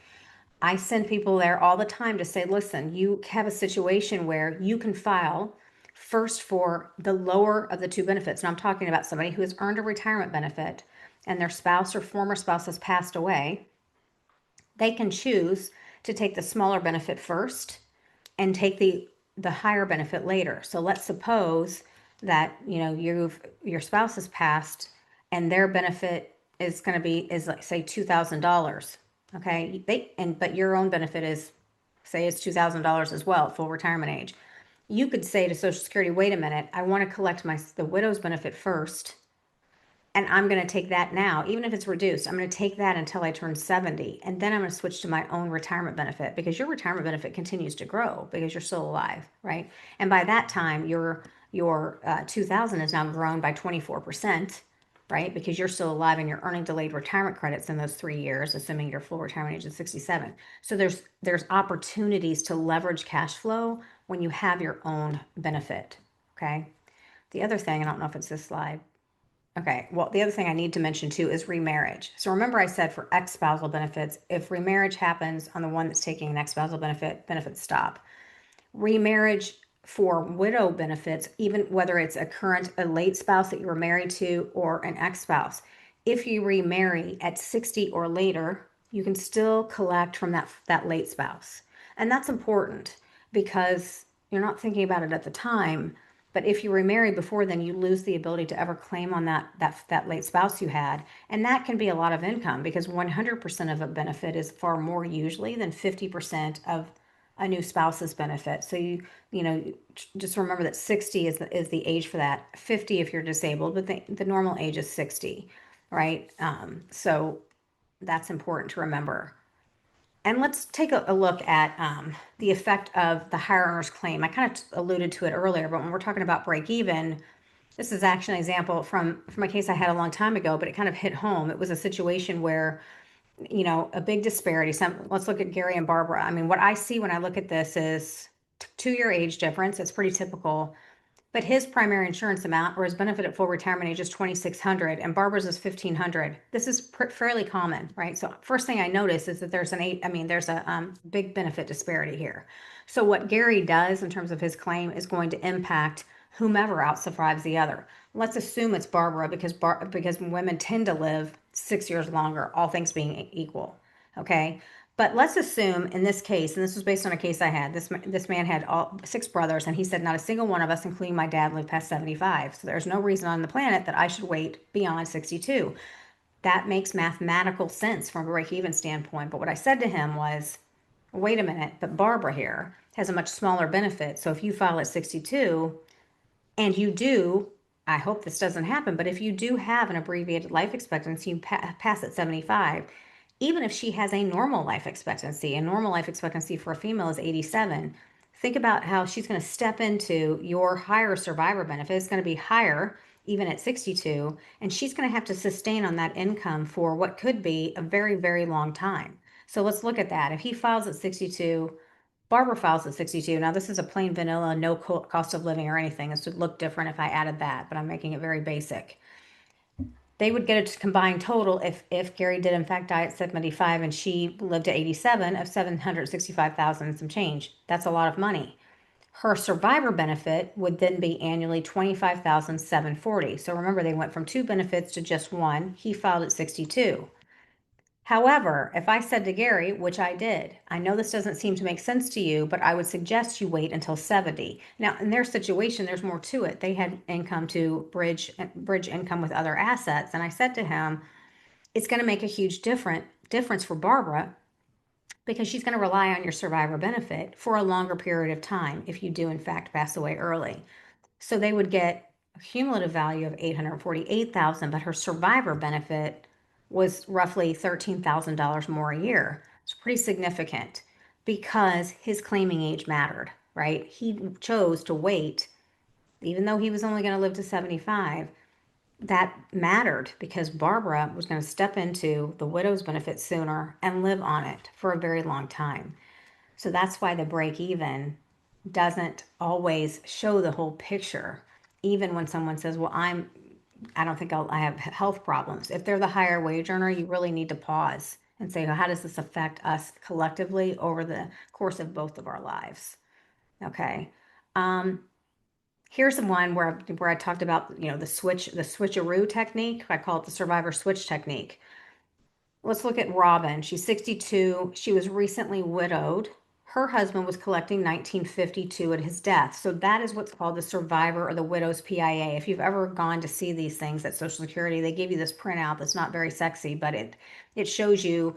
I send people there all the time to say, listen, you have a situation where you can file first for the lower of the two benefits. And I'm talking about somebody who has earned a retirement benefit and their spouse or former spouse has passed away. They can choose to take the smaller benefit first and take the higher benefit later. So let's suppose that your spouse has passed and their benefit is going to be is like say $2,000. Okay, but your own benefit is say it's $2,000 as well at full retirement age. You could say to Social Security, wait a minute, I want to collect the widow's benefit first, and I'm going to take that now, even if it's reduced. I'm going to take that until I turn 70, and then I'm going to switch to my own retirement benefit because your retirement benefit continues to grow because you're still alive, right? And by that time, your 2000 is now grown by 24%, right? Because you're still alive and you're earning delayed retirement credits in those 3 years, assuming your full retirement age is 67. So there's opportunities to leverage cash flow when you have your own benefit, okay? The other thing, I don't know if it's this slide. Okay, well, the other thing I need to mention too is remarriage. So remember I said for ex-spousal benefits, if remarriage happens on the one that's taking an ex-spousal benefit, benefits stop. Remarriage for widow benefits, even whether it's a late spouse that you were married to or an ex-spouse, if you remarry at 60 or later, you can still collect from that late spouse. And that's important because you're not thinking about it at the time, but if you remarry before then, you lose the ability to ever claim on that late spouse you had. And that can be a lot of income because 100% of a benefit is far more usually than 50% of a new spouse's benefit. So you know just remember that 60 is the age for that. 50 if you're disabled, but the normal age is 60, right? So that's important to remember. And let's take a look at the effect of the higher earners claim. I kind of alluded to it earlier, but when we're talking about break even, this is actually an example from a case I had a long time ago, but it kind of hit home. It was a situation where a big disparity. Let's look at Gary and Barbara. I mean, what I see when I look at this is 2 year age difference. It's pretty typical. But his primary insurance amount or his benefit at full retirement age is 2,600 and Barbara's is 1,500. This is fairly common, right? So first thing I notice is that there's a big benefit disparity here. So what Gary does in terms of his claim is going to impact whomever outsurvives the other. Let's assume it's Barbara because women tend to live 6 years longer, all things being equal. Okay, but let's assume in this case, and this was based on a case I had, this man had all 6 brothers, and he said not a single one of us, including my dad, lived past 75. So there's no reason on the planet that I should wait beyond 62. That makes mathematical sense from a break-even standpoint. But what I said to him was, wait a minute, but Barbara here has a much smaller benefit. So if you file at 62, and you do, I hope this doesn't happen, but if you do have an abbreviated life expectancy, you pass at 75, even if she has a normal life expectancy, a normal life expectancy for a female is 87. Think about how she's going to step into your higher survivor benefit. It's going to be higher even at 62, and she's going to have to sustain on that income for what could be a very, very long time. So let's look at that. If he files at 62, Barbara files at 62. Now, this is a plain vanilla, no cost of living or anything. This would look different if I added that, but I'm making it very basic. They would get a combined total if Gary did in fact die at 75 and she lived to 87 of 765,000 and some change. That's a lot of money. Her survivor benefit would then be annually 25,740. So remember, they went from 2 benefits to just one. He filed at 62. However, if I said to Gary, which I did, I know this doesn't seem to make sense to you, but I would suggest you wait until 70. Now, in their situation, there's more to it. They had income to bridge income with other assets, and I said to him, it's going to make a huge difference for Barbara because she's going to rely on your survivor benefit for a longer period of time if you do in fact pass away early. So they would get a cumulative value of 848,000, but her survivor benefit was roughly $13,000 more a year. It's pretty significant because his claiming age mattered, right? He chose to wait, even though he was only going to live to 75. That mattered because Barbara was going to step into the widow's benefit sooner and live on it for a very long time. So that's why the break even doesn't always show the whole picture. Even when someone says, well, I'm I don't think I have health problems. If they're the higher wage earner, you really need to pause and say, well, how does this affect us collectively over the course of both of our lives? Okay. Um, Here's the one where I talked about, the switcheroo technique. I call it the survivor switch technique. Let's look at Robin. She's 62. She was recently widowed. Her husband was collecting 1952 at his death. So that is what's called the survivor or the widow's PIA. If you've ever gone to see these things at Social Security, they give you this printout that's not very sexy, but it shows you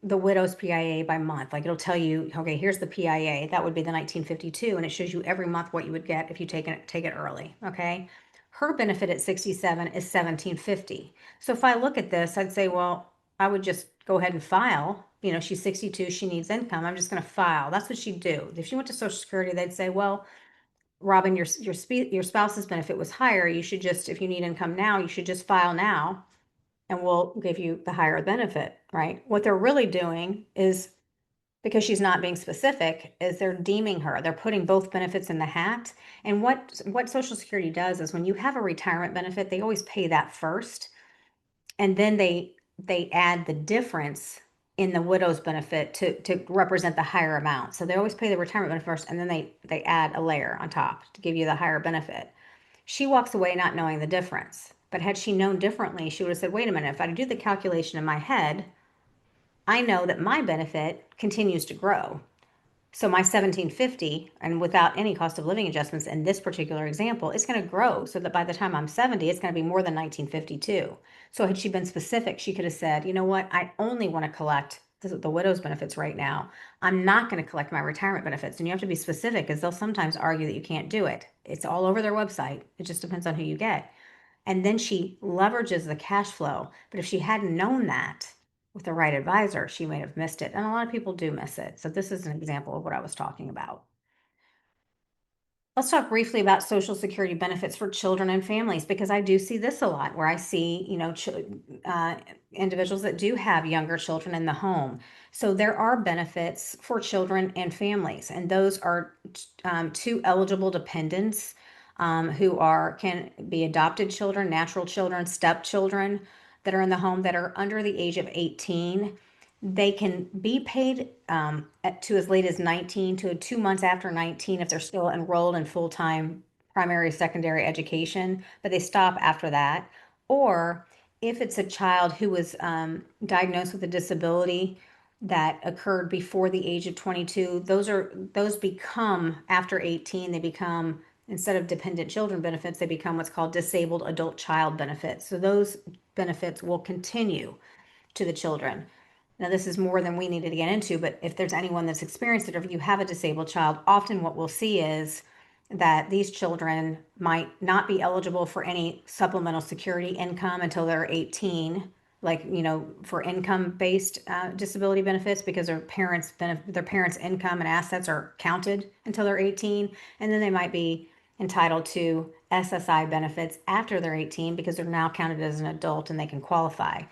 the widow's PIA by month. Like it'll tell you, okay, here's the PIA. That would be the 1952, and it shows you every month what you would get if you take it early. Okay. Her benefit at 67 is 1750. So if I look at this, I'd say, well, I would just go ahead and file. She's 62, she needs income. I'm just going to file. That's what she'd do. If she went to Social Security, they'd say, well, Robin, your spouse's benefit was higher. You should just, if you need income now, you should just file now and we'll give you the higher benefit, right? What they're really doing is, because she's not being specific, is they're deeming her. They're putting both benefits in the hat. And what Social Security does is when you have a retirement benefit, they always pay that first, and then they add the difference in the widow's benefit to represent the higher amount. So they always pay the retirement benefit first, and then they add a layer on top to give you the higher benefit. She walks away not knowing the difference. But had she known differently, she would have said, wait a minute, if I do the calculation in my head, I know that my benefit continues to grow. So my 1750, and without any cost of living adjustments in this particular example, it's going to grow so that by the time I'm 70, it's going to be more than 1952. So had she been specific, she could have said, you know what, I only want to collect the widow's benefits right now. I'm not going to collect my retirement benefits. And you have to be specific because they'll sometimes argue that you can't do it. It's all over their website. It just depends on who you get. And then she leverages the cash flow. But if she hadn't known that with the right advisor, she may have missed it. And a lot of people do miss it. So this is an example of what I was talking about. Let's talk briefly about Social Security benefits for children and families, because I do see this a lot where I see, individuals that do have younger children in the home. So there are benefits for children and families, and those are two eligible dependents who can be adopted children, natural children, stepchildren that are in the home that are under the age of 18. They can be paid to as late as 19 to 2 months after 19 if they're still enrolled in full-time primary, secondary education, but they stop after that. Or if it's a child who was diagnosed with a disability that occurred before the age of 22, those become after 18, they become, instead of dependent children benefits, they become what's called disabled adult child benefits. So those benefits will continue to the children. Now, this is more than we needed to get into, but if there's anyone that's experienced it, or if you have a disabled child, often what we'll see is that these children might not be eligible for any supplemental security income until they're 18, like, for income-based disability benefits, because their parents' income and assets are counted until they're 18, and then they might be entitled to SSI benefits after they're 18 because they're now counted as an adult and they can qualify,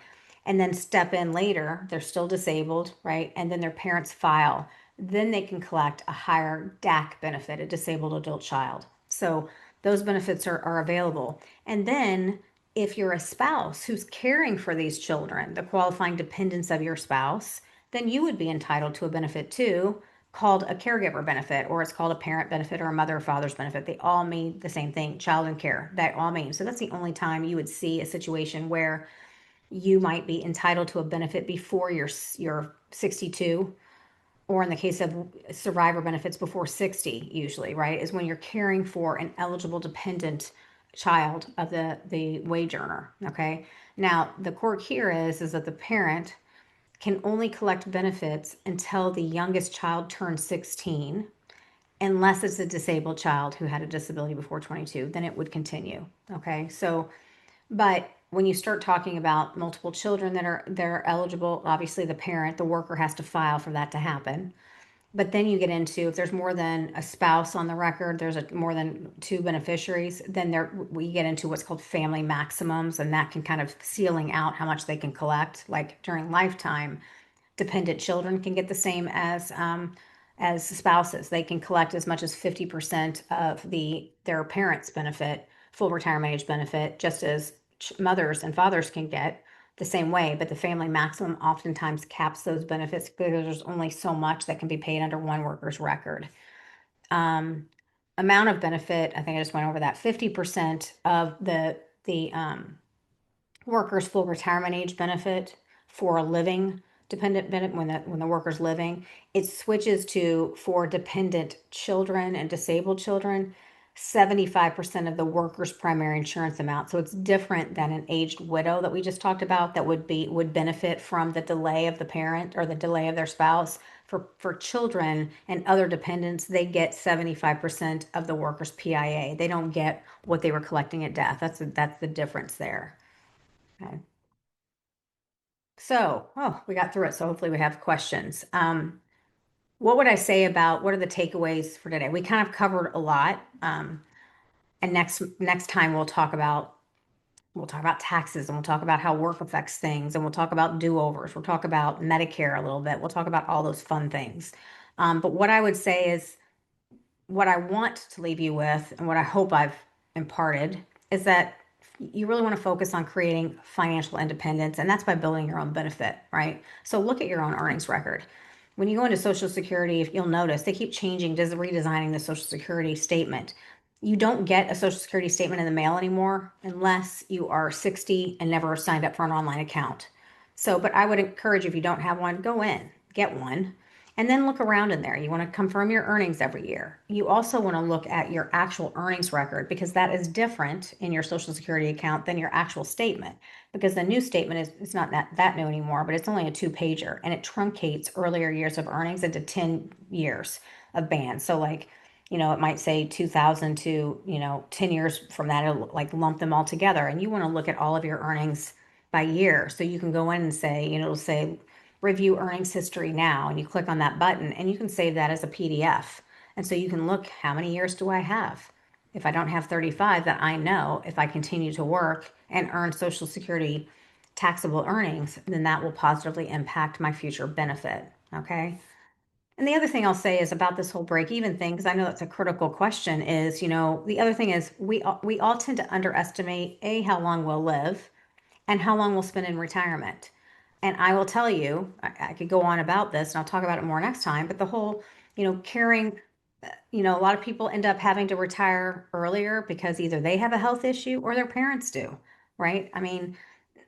and then step in later, they're still disabled, right? And then their parents file. Then they can collect a higher DAC benefit, a disabled adult child. So those benefits are available. And then if you're a spouse who's caring for these children, the qualifying dependents of your spouse, then you would be entitled to a benefit too, called a caregiver benefit, or it's called a parent benefit or a mother or father's benefit. They all mean the same thing, child and care. That all means. So that's the only time you would see a situation where you might be entitled to a benefit before you're 62, or in the case of survivor benefits before 60, usually, right, is when you're caring for an eligible dependent child of the wage earner. Okay. Now the quirk here is that the parent can only collect benefits until the youngest child turns 16, unless it's a disabled child who had a disability before 22, then it would continue. Okay. So but when you start talking about multiple children that are eligible, obviously the worker has to file for that to happen. But then you get into, if there's more than a spouse on the record, there's more than two beneficiaries, then we get into what's called family maximums, and that can kind of ceiling out how much they can collect. Like during lifetime, dependent children can get the same as spouses. They can collect as much as 50% of their parents' benefit, full retirement age benefit, just as mothers and fathers can get the same way, but the family maximum oftentimes caps those benefits because there's only so much that can be paid under one worker's record. Um, Amount of benefit, I think I just went over that. 50% of the worker's full retirement age benefit for a living dependent benefit when the worker's living, it switches to for dependent children and disabled children 75% of the worker's primary insurance amount. So it's different than an aged widow that we just talked about that would benefit from the delay of the parent or the delay of their spouse. For children and other dependents, they get 75% of the worker's PIA. They don't get what they were collecting at death. That's the difference there. Okay. So, oh, we got through it. So hopefully we have questions. What would I say about what are the takeaways for today? We kind of covered a lot. And next time we'll talk about taxes and we'll talk about how work affects things and we'll talk about do-overs. We'll talk about Medicare a little bit. We'll talk about all those fun things. But what I would say is what I want to leave you with and what I hope I've imparted is that you really want to focus on creating financial independence, and that's by building your own benefit, right? So look at your own earnings record. When you go into Social Security, if you'll notice, they keep changing, redesigning the Social Security statement. You don't get a Social Security statement in the mail anymore unless you are 60 and never signed up for an online account. So, but I would encourage you, if you don't have one, go in, get one, and then look around in there. You want to confirm your earnings every year. You also want to look at your actual earnings record because that is different in your Social Security account than your actual statement. Because the new statement is it's not that new anymore, but it's only a 2-pager and it truncates earlier years of earnings into 10 years of bands. So like, it might say 2000 to, 10 years from that, it'll like lump them all together. And you want to look at all of your earnings by year. So you can go in and say, it'll say review earnings history now, and you click on that button and you can save that as a PDF. And so you can look, how many years do I have? If I don't have 35, that I know if I continue to work and earn Social Security taxable earnings, then that will positively impact my future benefit. Okay. And the other thing I'll say is about this whole break even thing, because I know that's a critical question, is, the other thing is we all tend to underestimate how long we'll live and how long we'll spend in retirement. And I will tell you, I could go on about this and I'll talk about it more next time, but the whole, caring, a lot of people end up having to retire earlier because either they have a health issue or their parents do, right? I mean,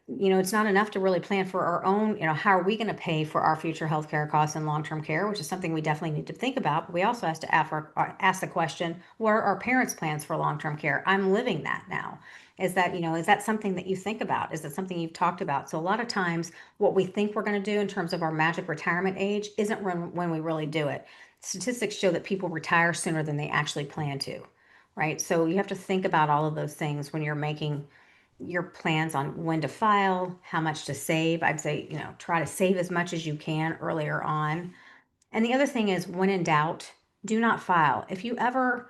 it's not enough to really plan for our own, how are we going to pay for our future healthcare costs and long-term care, which is something we definitely need to think about. But we also have to ask the question, what are our parents' plans for long-term care? I'm living that now. Is that something that you think about? Is it something you've talked about? So a lot of times what we think we're going to do in terms of our magic retirement age isn't when we really do it. Statistics show that people retire sooner than they actually plan to, right? So you have to think about all of those things when you're making your plans on when to file, how much to save. I'd say, try to save as much as you can earlier on. And the other thing is, when in doubt, do not file. If you ever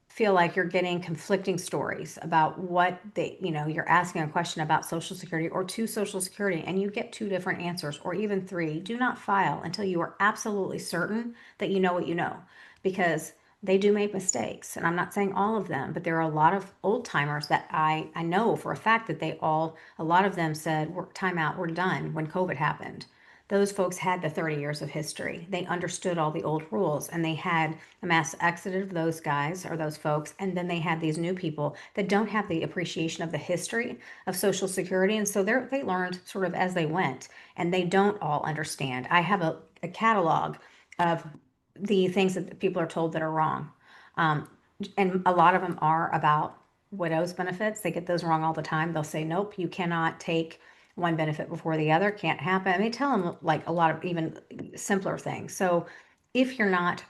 feel like you're getting conflicting stories about you're asking a question about Social Security or to Social Security and you get 2 different answers or even 3, do not file until you are absolutely certain that you know what you know, because they do make mistakes. And I'm not saying all of them, but there are a lot of old timers that I know for a fact that a lot of them said, time out, we're done when COVID happened. Those folks had the 30 years of history. They understood all the old rules and they had a mass exodus of those guys or those folks. And then they had these new people that don't have the appreciation of the history of Social Security. And so they learned sort of as they went and they don't all understand. I have a catalog of the things that people are told that are wrong. Um, and a lot of them are about widows benefits. They get those wrong all the time. They'll say, nope, you cannot take one benefit before the other, can't happen. And they tell them like a lot of even simpler things. So if you're not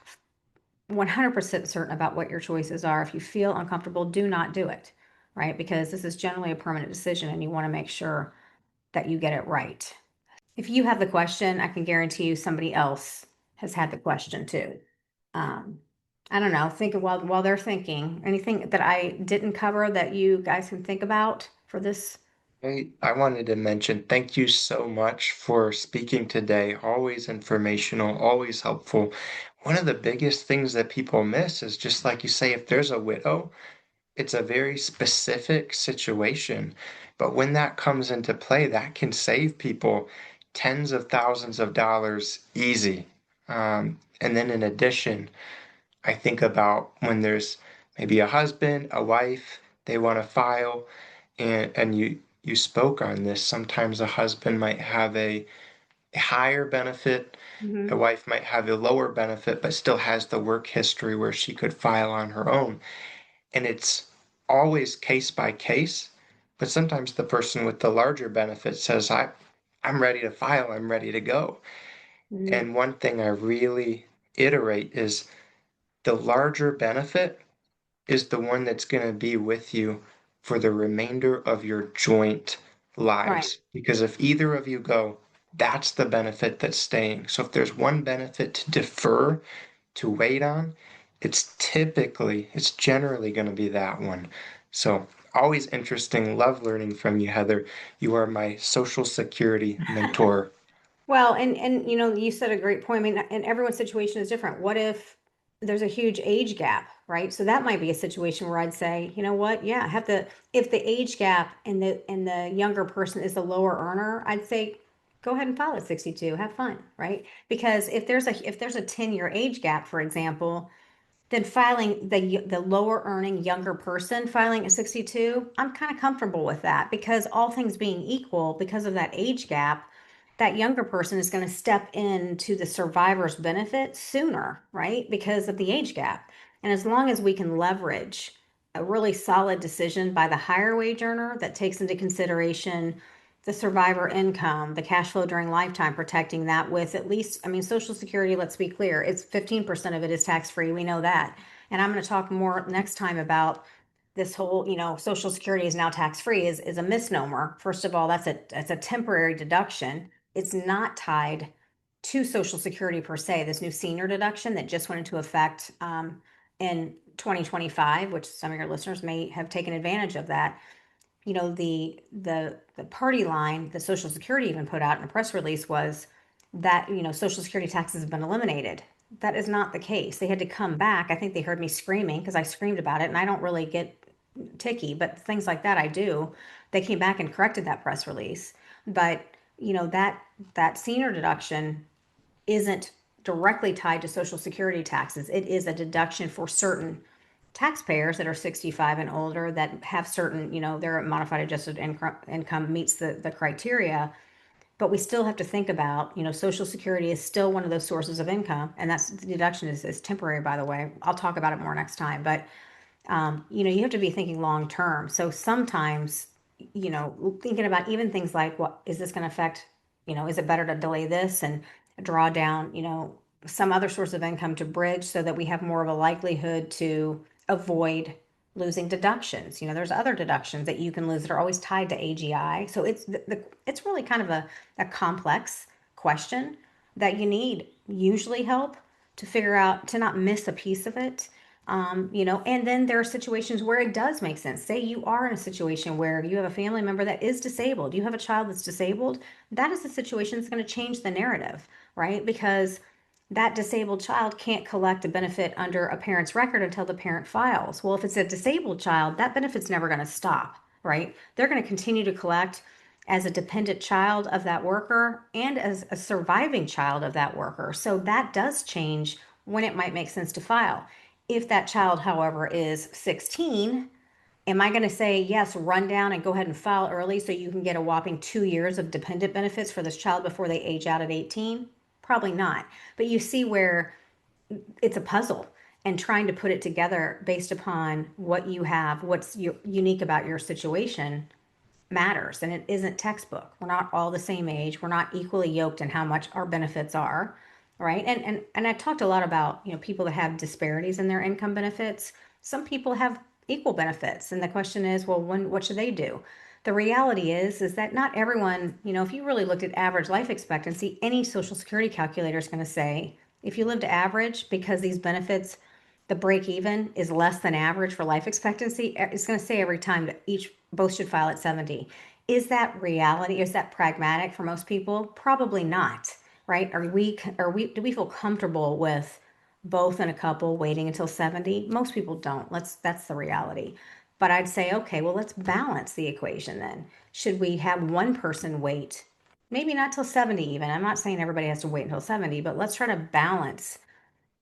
100% certain about what your choices are, if you feel uncomfortable, do not do it, right? Because this is generally a permanent decision and you want to make sure that you get it right. If you have the question, I can guarantee you somebody else has had the question too. Um, I don't know, think while they're thinking, anything that I didn't cover that you guys can think about for this. I wanted to mention thank you so much for speaking today. Always informational, always helpful. One of the biggest things that people miss is just like you say, if there's a widow, it's a very specific situation. But when that comes into play, that can save people tens of thousands of dollars easy. And then in addition, I think about when there's maybe a husband, a wife, they want to file, and you spoke on this. Sometimes a husband might have a higher benefit, a Mhm. wife might have a lower benefit, but still has the work history where she could file on her own. And it's always case by case, but sometimes the person with the larger benefit says, I'm ready to file, I'm ready to go. Mhm. And one thing I really iterate is the larger benefit is the one that's going to be with you for the remainder of your joint Right. lives. Because if either of you go, that's the benefit that's staying. So if there's one benefit to defer, to wait on, it's generally going to be that one. So always interesting. Love learning from you, Heather. You are my Social Security mentor. Well, and you said a great point. I mean, and everyone's situation is different. What if there's a huge age gap, right? So that might be a situation where I'd say, you know what? Yeah, have the if the age gap and the younger person is the lower earner, I'd say go ahead and file at 62. Have fun, right? Because if there's a 10-year age gap, for example, then filing the lower earning younger person filing at 62, I'm kind of comfortable with that because all things being equal, because of that age gap, that younger person is going to step into the survivor's benefit sooner, right? Because of the age gap. And as long as we can leverage a really solid decision by the higher wage earner that takes into consideration the survivor income, the cash flow during lifetime, protecting that with at least, I mean, Social Security, let's be clear, it's 15% of it is tax free. We know that. And I'm going to talk more next time about this whole, Social Security is now tax free is a misnomer. First of all, that's a temporary deduction. It's not tied to Social Security per se. This new senior deduction that just went into effect in 2025, which some of your listeners may have taken advantage of that. The party line that Social Security even put out in a press release was that Social Security taxes have been eliminated. That is not the case. They had to come back. I think they heard me screaming because I screamed about it, and I don't really get ticky, but things like that I do. They came back and corrected that press release, but that senior deduction isn't directly tied to Social Security taxes. It is a deduction for certain taxpayers that are 65 and older that have certain, their modified adjusted income meets the criteria. But we still have to think about, Social Security is still one of those sources of income. And that's the deduction is temporary, by the way. I'll talk about it more next time. But you have to be thinking long term. So sometimes, thinking about even things like, what is this going to affect? Is it better to delay this and draw down, some other source of income to bridge so that we have more of a likelihood to avoid losing deductions? There's other deductions that you can lose that are always tied to AGI. So it's really kind of a complex question that you need usually help to figure out to not miss a piece of it. And then there are situations where it does make sense. Say you are in a situation where you have a family member that is disabled, you have a child that's disabled. That is a situation that's going to change the narrative, right? Because that disabled child can't collect a benefit under a parent's record until the parent files. Well, if it's a disabled child, that benefit's never going to stop, right? They're going to continue to collect as a dependent child of that worker and as a surviving child of that worker. So that does change when it might make sense to file. If that child, however, is 16, am I going to say, yes, run down and go ahead and file early so you can get a whopping 2 years of dependent benefits for this child before they age out at 18? Probably not. But you see where it's a puzzle and trying to put it together based upon what you have, what's unique about your situation matters, and it isn't textbook. We're not all the same age. We're not equally yoked in how much our benefits are, right? And I talked a lot about, people that have disparities in their income benefits. Some people have equal benefits, and the question is, well, what should they do? The reality is that not everyone, if you really looked at average life expectancy, any Social Security calculator is going to say if you live to average because these benefits, the break even is less than average for life expectancy, it's going to say every time that both should file at 70. Is that reality? Is that pragmatic for most people? Probably not, right? Do we feel comfortable with both in a couple waiting until 70? Most people don't. That's the reality. But I'd say, okay, well, let's balance the equation then. Should we have one person wait? Maybe not till 70 even. I'm not saying everybody has to wait until 70, but let's try to balance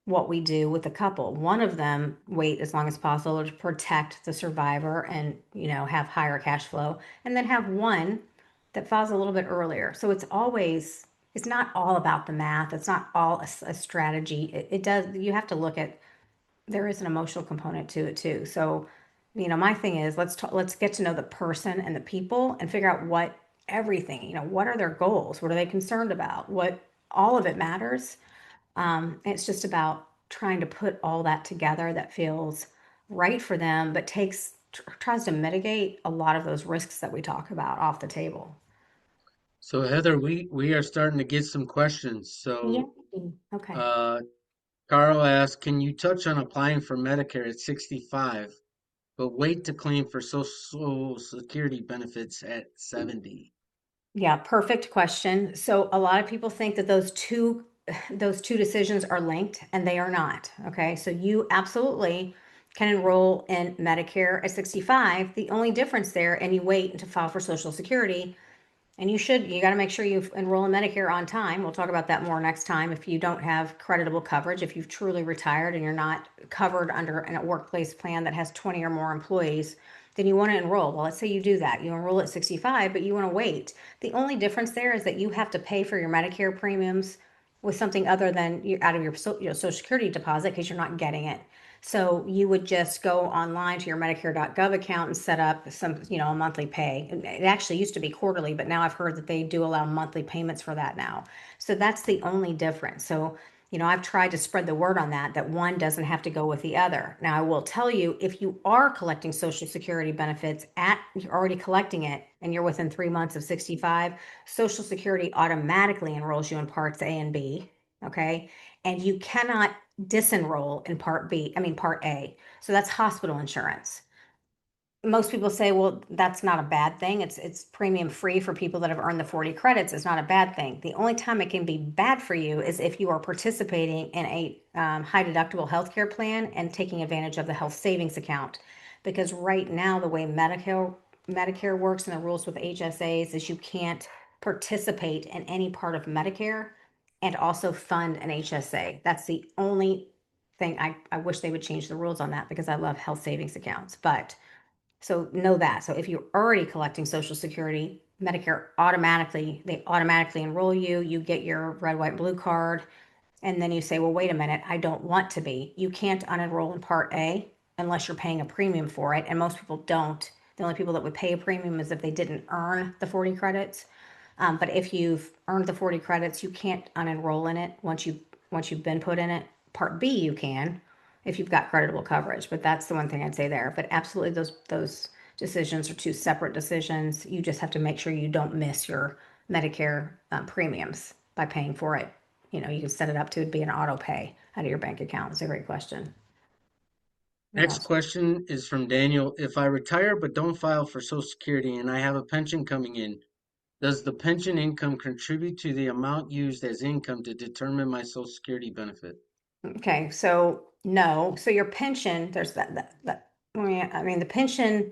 what we do with the couple. One of them wait as long as possible to protect the survivor and, have higher cash flow, and then have one that files a little bit earlier. So it's not all about the math. It's not all a strategy. It does, you have to look at, there is an emotional component to it too. So, my thing is let's get to know the person and the people and figure out what everything, what are their goals? What are they concerned about? What all of it matters. It's just about trying to put all that together that feels right for them, but tries to mitigate a lot of those risks that we talk about off the table. So Heather, we are starting to get some questions. Yeah. So Okay. uh, Carl asked, can you touch on applying for Medicare at 65, but wait to claim for Social Security benefits at 70? Yeah, perfect question. So a lot of people think that those two decisions are linked, and they are not. Okay, so you absolutely can enroll in Medicare at 65. The only difference there, and you wait to file for Social Security, and you got to make sure you enroll in Medicare on time. We'll talk about that more next time. If you don't have creditable coverage, if you've truly retired and you're not covered under a workplace plan that has 20 or more employees, then you want to enroll. Well, let's say you do that. You enroll at 65, but you want to wait. The only difference there is that you have to pay for your Medicare premiums with something other than out of your Social Security deposit because you're not getting it. So you would just go online to your Medicare.gov account and set up a monthly pay. It actually used to be quarterly, but now I've heard that they do allow monthly payments for that now. So that's the only difference. So, I've tried to spread the word on that one doesn't have to go with the other. Now, I will tell you, if you are collecting Social Security benefits you're already collecting it and you're within 3 months of 65, Social Security automatically enrolls you in parts A and B. Okay. And you cannot disenroll in part A. So that's hospital insurance. Most people say, well, that's not a bad thing. It's premium free for people that have earned the 40 credits. It's not a bad thing. The only time it can be bad for you is if you are participating in a high deductible healthcare plan and taking advantage of the health savings account. Because right now, the way Medicare works and the rules with HSAs is you can't participate in any part of Medicare and also fund an HSA. That's the only thing. I wish they would change the rules on that because I love health savings accounts. But so know that. So if you're already collecting Social Security, they automatically enroll you. You get your red, white, blue card. And then you say, well, wait a minute, I don't want to be. You can't unenroll in Part A unless you're paying a premium for it. And most people don't. The only people that would pay a premium is if they didn't earn the 40 credits. But if you've earned the 40 credits, you can't unenroll in it once you've been put in it. Part B, you can if you've got creditable coverage. But that's the one thing I'd say there. But absolutely, those decisions are two separate decisions. You just have to make sure you don't miss your Medicare premiums by paying for it. You can set it up to be an auto pay out of your bank account. It's a great question. What Next else? question is from Daniel. If I retire but don't file for Social Security and I have a pension coming in, does the pension income contribute to the amount used as income to determine my Social Security benefit? Okay, so no. So your pension, there's that. I mean, the pension,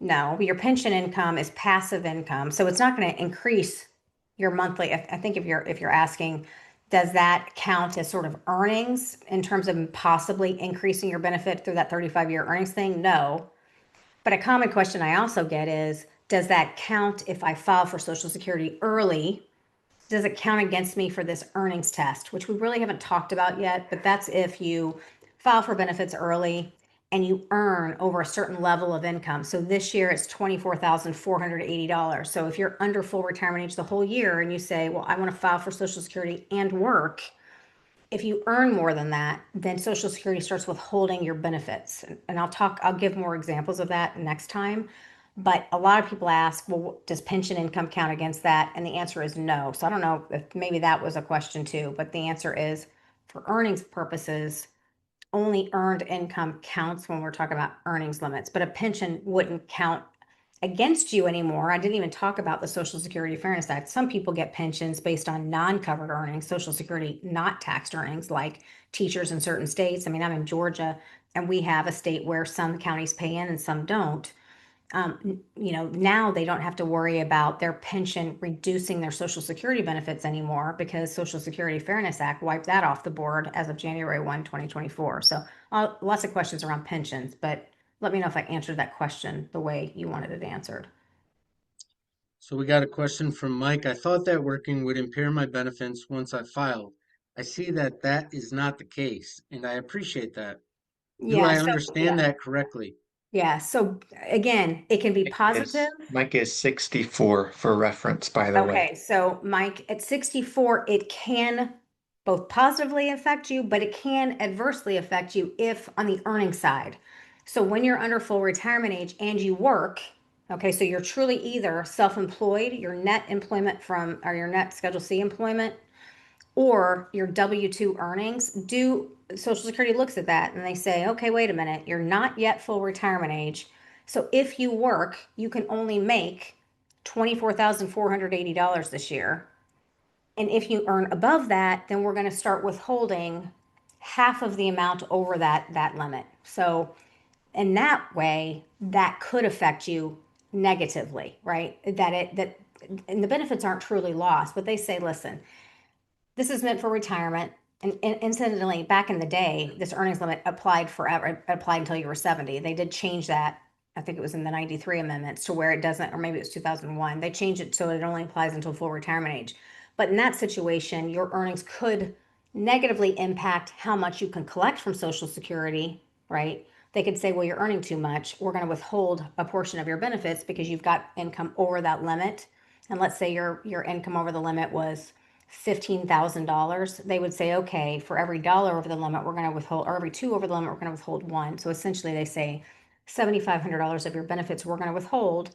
no, your pension income is passive income, so it's not going to increase your monthly. I think if you're asking, does that count as sort of earnings in terms of possibly increasing your benefit through that 35-year earnings thing? No. But a common question I also get is, does that count if I file for Social Security early? Does it count against me for this earnings test, which we really haven't talked about yet, but that's if you file for benefits early and you earn over a certain level of income. So this year it's $24,480. So if you're under full retirement age the whole year and you say, well, I want to file for Social Security and work, if you earn more than that, then Social Security starts withholding your benefits. And I'll give more examples of that next time. But a lot of people ask, well, does pension income count against that? And the answer is no. So I don't know if maybe that was a question too, but the answer is for earnings purposes, only earned income counts when we're talking about earnings limits, but a pension wouldn't count against you anymore. I didn't even talk about the Social Security Fairness Act. Some people get pensions based on non-covered earnings, Social Security not taxed earnings, like teachers in certain states. I mean, I'm in Georgia. and we have a state where some counties pay in and some don't. Now they don't have to worry about their pension reducing their Social Security benefits anymore because Social Security Fairness Act wiped that off the board as of January 1, 2024. So lots of questions around pensions, but let me know if I answered that question the way you wanted it answered. So we got a question from Mike. I thought that working would impair my benefits once I filed. I see that that is not the case, and I appreciate that. Do Yeah, I so understand that correctly? yeah, so again, it can be positive. Mike is 64 for reference, by the way. Okay, so Mike, at 64, it can both positively affect you, but it can adversely affect you if on the earning side. So when you're under full retirement age and you work, okay, so you're truly either self-employed, your net employment from, or your net Schedule C employment, or your W-2 earnings, Social Security looks at that and they say, okay, wait a minute, you're not yet full retirement age. So if you work, you can only make $24,480 this year. And if you earn above that, then we're going to start withholding half of the amount over that limit. So in that way, that could affect you negatively, right? And the benefits aren't truly lost, but they say, listen, this is meant for retirement. And incidentally, back in the day, this earnings limit applied forever. It applied until you were 70. They did change that. I think it was in the 93 amendments to where it doesn't, or maybe it was 2001. They changed it so it only applies until full retirement age. But in that situation, your earnings could negatively impact how much you can collect from Social Security, right? They could say, well, you're earning too much. We're going to withhold a portion of your benefits because you've got income over that limit. And let's say your income over the limit was $15,000, they would say, okay, for every dollar over the limit, we're going to withhold, or every two over the limit, we're going to withhold one. So essentially, they say $7,500 of your benefits we're going to withhold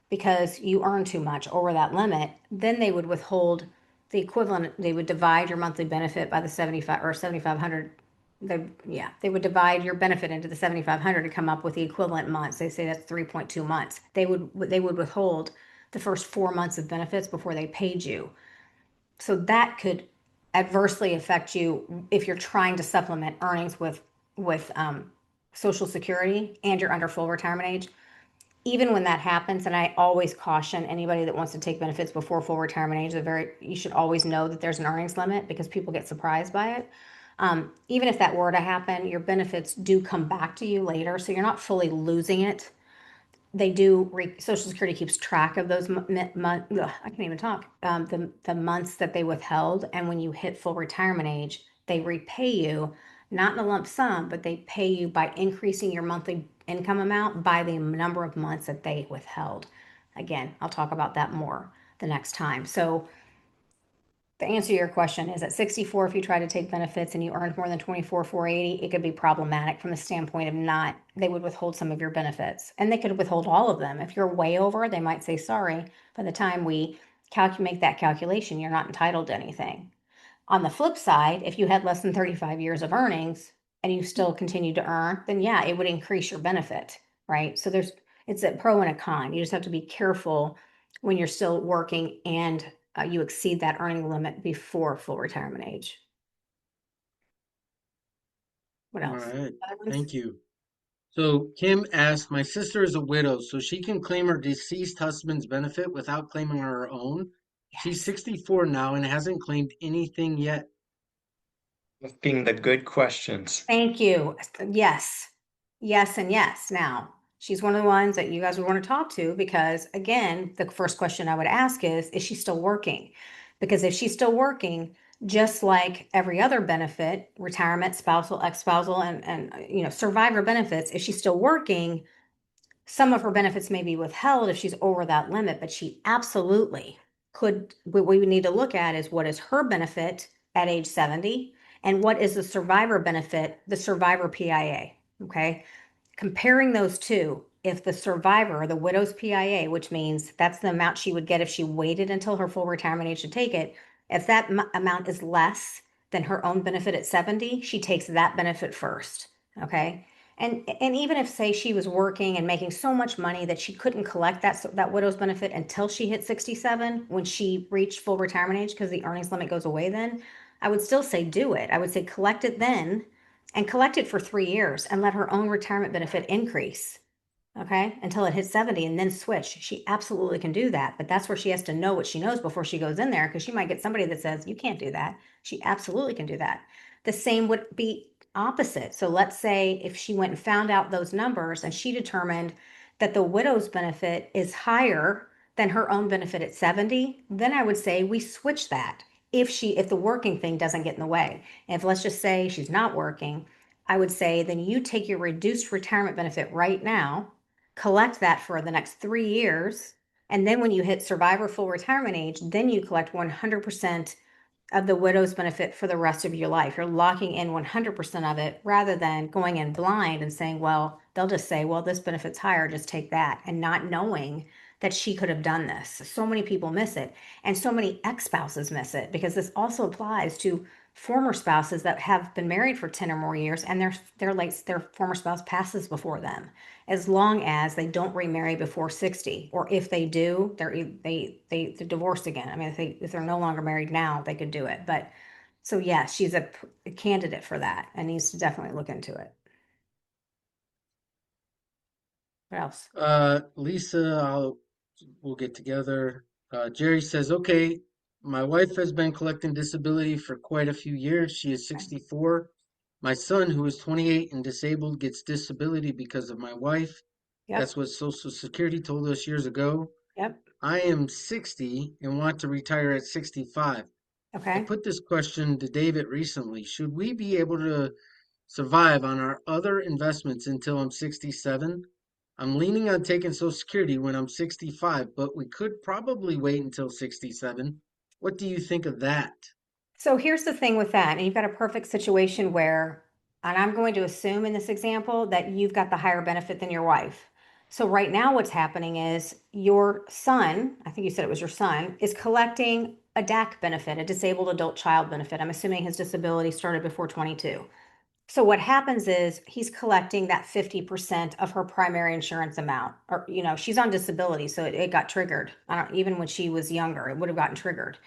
because you earn too much over that limit. Then they would withhold the equivalent. They would divide your monthly benefit by the 75 or 7,500. They would divide your benefit into the 7,500 to come up with the equivalent months. They say that's 3.2 months. They would withhold the first 4 months of benefits before they paid you. So that could adversely affect you if you're trying to supplement earnings with Social Security and you're under full retirement age. Even when that happens, and I always caution anybody that wants to take benefits before full retirement age, you should always know that there's an earnings limit because people get surprised by it. Even if that were to happen, your benefits do come back to you later, so you're not fully losing it. They do Social Security keeps track of those I can't even talk, the months that they withheld, and when you hit full retirement age they repay you, not in a lump sum, but they pay you by increasing your monthly income amount by the number of months that they withheld. Again, I'll talk about that more the next time. So the answer to your question is at 64, if you try to take benefits and you earned more than 24,480, it could be problematic from the standpoint of they would withhold some of your benefits, and they could withhold all of them. If you're way over, they might say, sorry, by the time we make that calculation, you're not entitled to anything. On the flip side, if you had less than 35 years of earnings and you still continue to earn, then yeah, it would increase your benefit, right? So it's a pro and a con. You just have to be careful when you're still working and you exceed that earning limit before full retirement age. What All else? right. Other ones? Thank you. So Kim asked, my sister is a widow, so she can claim her deceased husband's benefit without claiming her own. She's Yes. 64 now and hasn't claimed anything yet. Being the good questions. Thank you. Yes. Yes and yes. Now, she's one of the ones that you guys would want to talk to because, again, the first question I would ask is she still working? Because if she's still working, just like every other benefit, retirement, spousal, ex-spousal, and survivor benefits, if she's still working, some of her benefits may be withheld if she's over that limit, but she absolutely could. What we would need to look at is what is her benefit at age 70 and what is the survivor benefit, the survivor PIA. Okay. Comparing those two, if the survivor, the widow's PIA, which means that's the amount she would get if she waited until her full retirement age to take it, if that amount is less than her own benefit at 70, she takes that benefit first. Okay. And even if, say, she was working and making so much money that she couldn't collect that widow's benefit until she hit 67, when she reached full retirement age, because the earnings limit goes away then, I would still say do it. I would say collect it then, and collect it for 3 years and let her own retirement benefit increase, okay, until it hits 70 and then switch. She absolutely can do that, but that's where she has to know what she knows before she goes in there, because she might get somebody that says, you can't do that. She absolutely can do that. The same would be opposite. So let's say if she went and found out those numbers and she determined that the widow's benefit is higher than her own benefit at 70, then I would say we switch that if the working thing doesn't get in the way. And if let's just say she's not working, I would say then you take your reduced retirement benefit right now, collect that for the next 3 years, and then when you hit survivor full retirement age, then you collect 100% of the widow's benefit for the rest of your life. You're locking in 100% of it rather than going in blind and saying, well, they'll just say, well, this benefit's higher, just take that, and not knowing that she could have done this. So many people miss it, and so many ex-spouses miss it, because this also applies to former spouses that have been married for 10 or more years and their former spouse passes before them, as long as they don't remarry before 60, or if they do, they're divorced again. I mean, if they're no longer married now, they could do it. But so yeah, she's a candidate for that and needs to definitely look into it. What else? Lisa, we'll get together. Jerry says, okay, my wife has been collecting disability for quite a few years. She is 64. My son, who is 28 and disabled, gets disability because of my wife. Yep. That's what Social Security told us years ago. Yep. I am 60 and want to retire at 65. I Okay. put this question to David recently. Should we be able to survive on our other investments until I'm 67? I'm leaning on taking Social Security when I'm 65, but we could probably wait until 67. What do you think of that? So here's the thing with that, and you've got a perfect situation where, and I'm going to assume in this example that you've got the higher benefit than your wife. So right now what's happening is your son, I think you said it was your son, is collecting a DAC benefit, a disabled adult child benefit. I'm assuming his disability started before 22. So what happens is he's collecting that 50% of her primary insurance amount, or she's on disability, so it got triggered. Even when she was younger, it would have gotten triggered.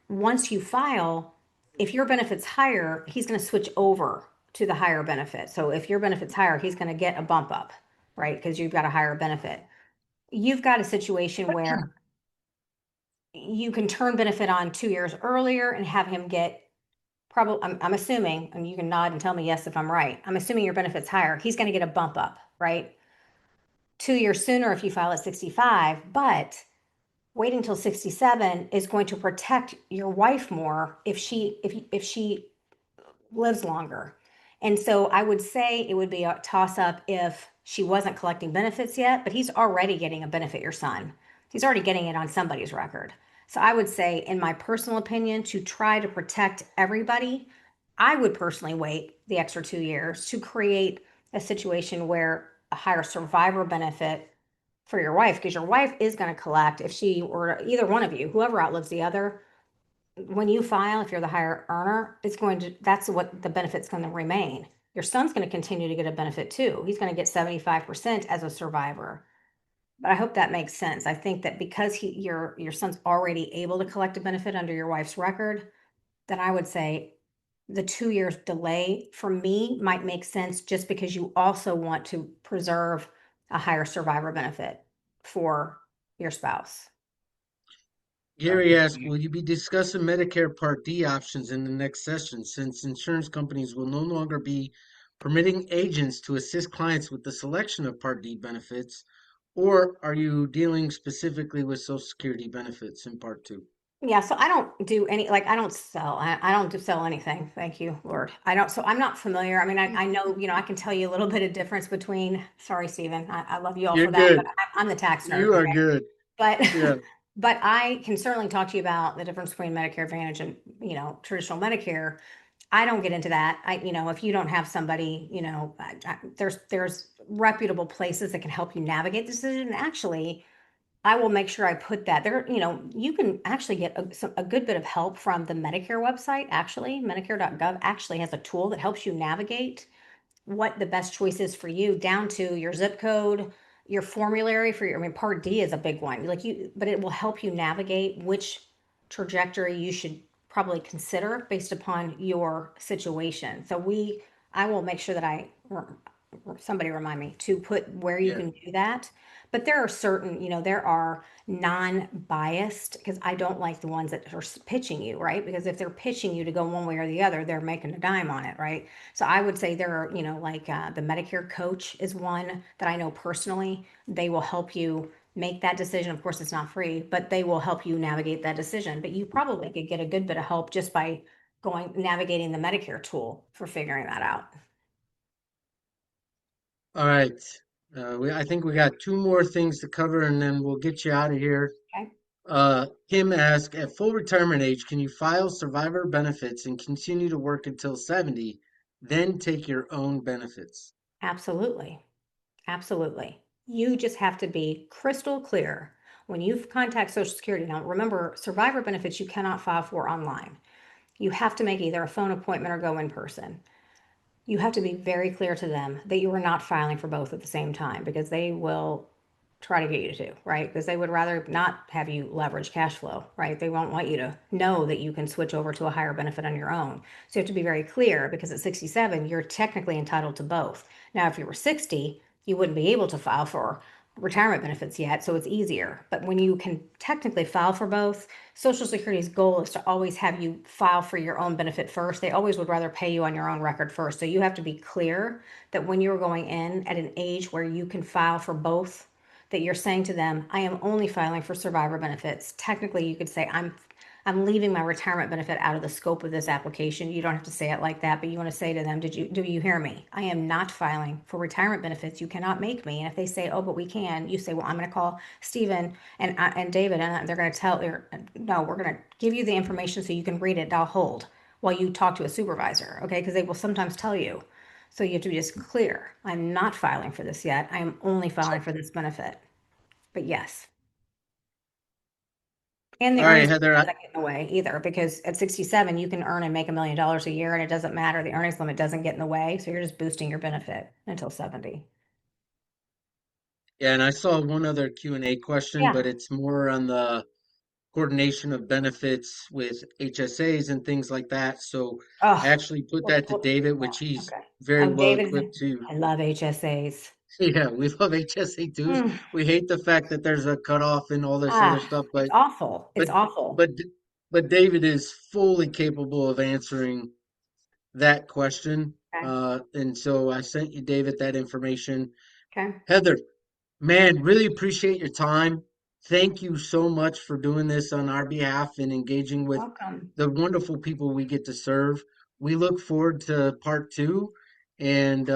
Once you file, if your benefit's higher, he's going to switch over to the higher benefit. So if your benefit's higher, he's going to get a bump up, right? Because you've got a higher benefit. You've got a situation where you can turn benefit on 2 years earlier and have him get probably, I'm assuming, and you can nod and tell me yes if I'm right. I'm assuming your benefit's higher. He's going to get a bump up, right? 2 years sooner if you file at 65, but waiting until 67 is going to protect your wife more if she lives longer. And so I would say it would be a toss up if she wasn't collecting benefits yet, but he's already getting a benefit, your son. He's already getting it on somebody's record. So I would say, in my personal opinion, to try to protect everybody, I would personally wait the extra 2 years to create a situation where a higher survivor benefit for your wife, because your wife is going to collect if she or either one of you, whoever outlives the other, when you file, if you're the higher earner, that's what the benefit's going to remain. Your son's going to continue to get a benefit too. He's going to get 75% as a survivor. But I hope that makes sense. I think that because your son's already able to collect a benefit under your wife's record, then I would say the 2 years delay for me might make sense, just because you also want to preserve a higher survivor benefit for your spouse. Gary asks, will you be discussing Medicare Part D options in the next session since insurance companies will no longer be permitting agents to assist clients with the selection of Part D benefits? Or are you dealing specifically with Social Security benefits in Part 2? Yeah, so I don't do any, like, I don't sell. I don't sell anything. Thank you, Lord. I don't, so I'm not familiar. I mean, I know, I can tell you a little bit of difference between, sorry, Stephen, I love you all You're for that, but good. I'm the tax nerd, You are okay? good. But, Yeah, but I can certainly talk to you about the difference between Medicare Advantage and, traditional Medicare. I don't get into that. If you don't have somebody, there's reputable places that can help you navigate this decision. And actually, I will make sure I put that there. You can actually get a good bit of help from the Medicare website. Actually, Medicare.gov actually has a tool that helps you navigate what the best choice is for you, down to your zip code, your formulary for your, I mean, Part D is a big one. But it will help you navigate which trajectory you should probably consider based upon your situation. So I will make sure that somebody remind me to put where you Yeah. can do that. But there are certain, there are non-biased, because I don't like the ones that are pitching you, right? Because if they're pitching you to go one way or the other, they're making a dime on it, right? So I would say there are, like the Medicare coach is one that I know personally. They will help you make that decision. Of course, it's not free, but they will help you navigate that decision. But you probably could get a good bit of help just by navigating the Medicare tool for figuring that out. All right. I think we got two more things to cover and then we'll get you out of here. Okay. Kim asked, at full retirement age, can you file survivor benefits and continue to work until 70, then take your own benefits? Absolutely. Absolutely. You just have to be crystal clear when you contact Social Security. Now, remember, survivor benefits you cannot file for online. You have to make either a phone appointment or go in person. You have to be very clear to them that you are not filing for both at the same time, because they will try to get you to, right? Because they would rather not have you leverage cash flow, right? They won't want you to know that you can switch over to a higher benefit on your own. So you have to be very clear, because at 67, you're technically entitled to both. Now, if you were 60, you wouldn't be able to file for retirement benefits yet, so it's easier. But when you can technically file for both, Social Security's goal is to always have you file for your own benefit first. They always would rather pay you on your own record first. So you have to be clear that when you're going in at an age where you can file for both, that you're saying to them, I am only filing for survivor benefits. Technically, you could say, I'm leaving my retirement benefit out of the scope of this application. You don't have to say it like that, but you want to say to them, do you hear me? I am not filing for retirement benefits. You cannot make me. And if they say, oh, but we can, you say, well, I'm going to call Stephen and David, and they're going to tell, no, we're going to give you the information so you can read it. I'll hold while you talk to a supervisor, okay? Because they will sometimes tell you. So you have to be just clear. I'm not filing for this yet. I am only filing for this benefit. But yes. And the All right, earnings Heather. limit doesn't get in the way either, because at 67, you can earn and make $1 million a year, and it doesn't matter. The earnings limit doesn't get in the way. So you're just boosting your benefit until 70. Yeah, and I saw one other Q&A question, Yeah. but it's more on the coordination of benefits with HSAs and things like that. So I Oh, actually put that to David, which yeah. he's Okay. very Oh, well David, equipped to. I love HSAs. Yeah, we love HSA dues. Mm. We hate the fact that there's a cutoff and all this other Ah, stuff, it's but awful. It's but awful. but but David is fully capable of answering that question. Okay. And so I sent you, David, that information. Okay. Heather, man, really appreciate your time. Thank you so much for doing this on our behalf and engaging with Welcome. the wonderful people we get to serve. We look forward to part two and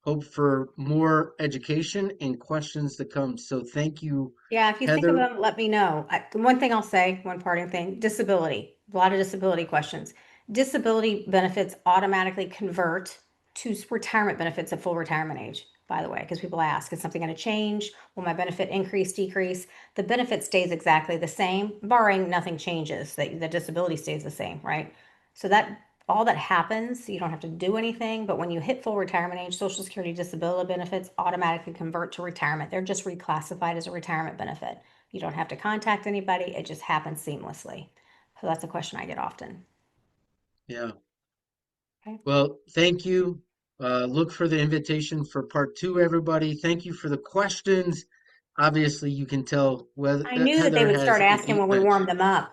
hope for more education and questions to come. So thank you, Yeah, if you think of Heather. them, let me know. The one thing I'll say, one parting thing, disability, a lot of disability questions. Disability benefits automatically convert to retirement benefits at full retirement age, by the way, because people ask, is something going to change? Will my benefit increase, decrease? The benefit stays exactly the same, barring nothing changes, that the disability stays the same, right? So that all that happens, you don't have to do anything, but when you hit full retirement age, Social Security disability benefits automatically convert to retirement. They're just reclassified as a retirement benefit. You don't have to contact anybody, it just happens seamlessly. So that's a question I get often. Yeah. Okay. Well, thank you. Look for the invitation for part two, everybody. Thank you for the questions. Obviously, you can tell whether I knew that they Heather would has start a asking deep when we bench. warmed them up.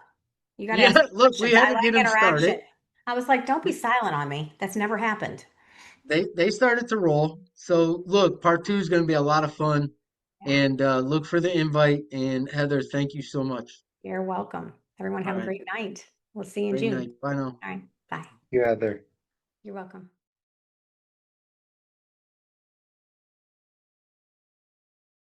You got to ask Yeah, me look, we questions. had I to like get them started. interaction. I was like, don't be We, silent on me. That's never happened. they started to roll. So look, part two is going to be a lot of fun. Yeah. And look for the invite. And Heather, thank you so much. You're welcome. Everyone All have a right. great night. We'll see you in Great June. night. Bye now. All right. Bye. You, Heather. You're welcome.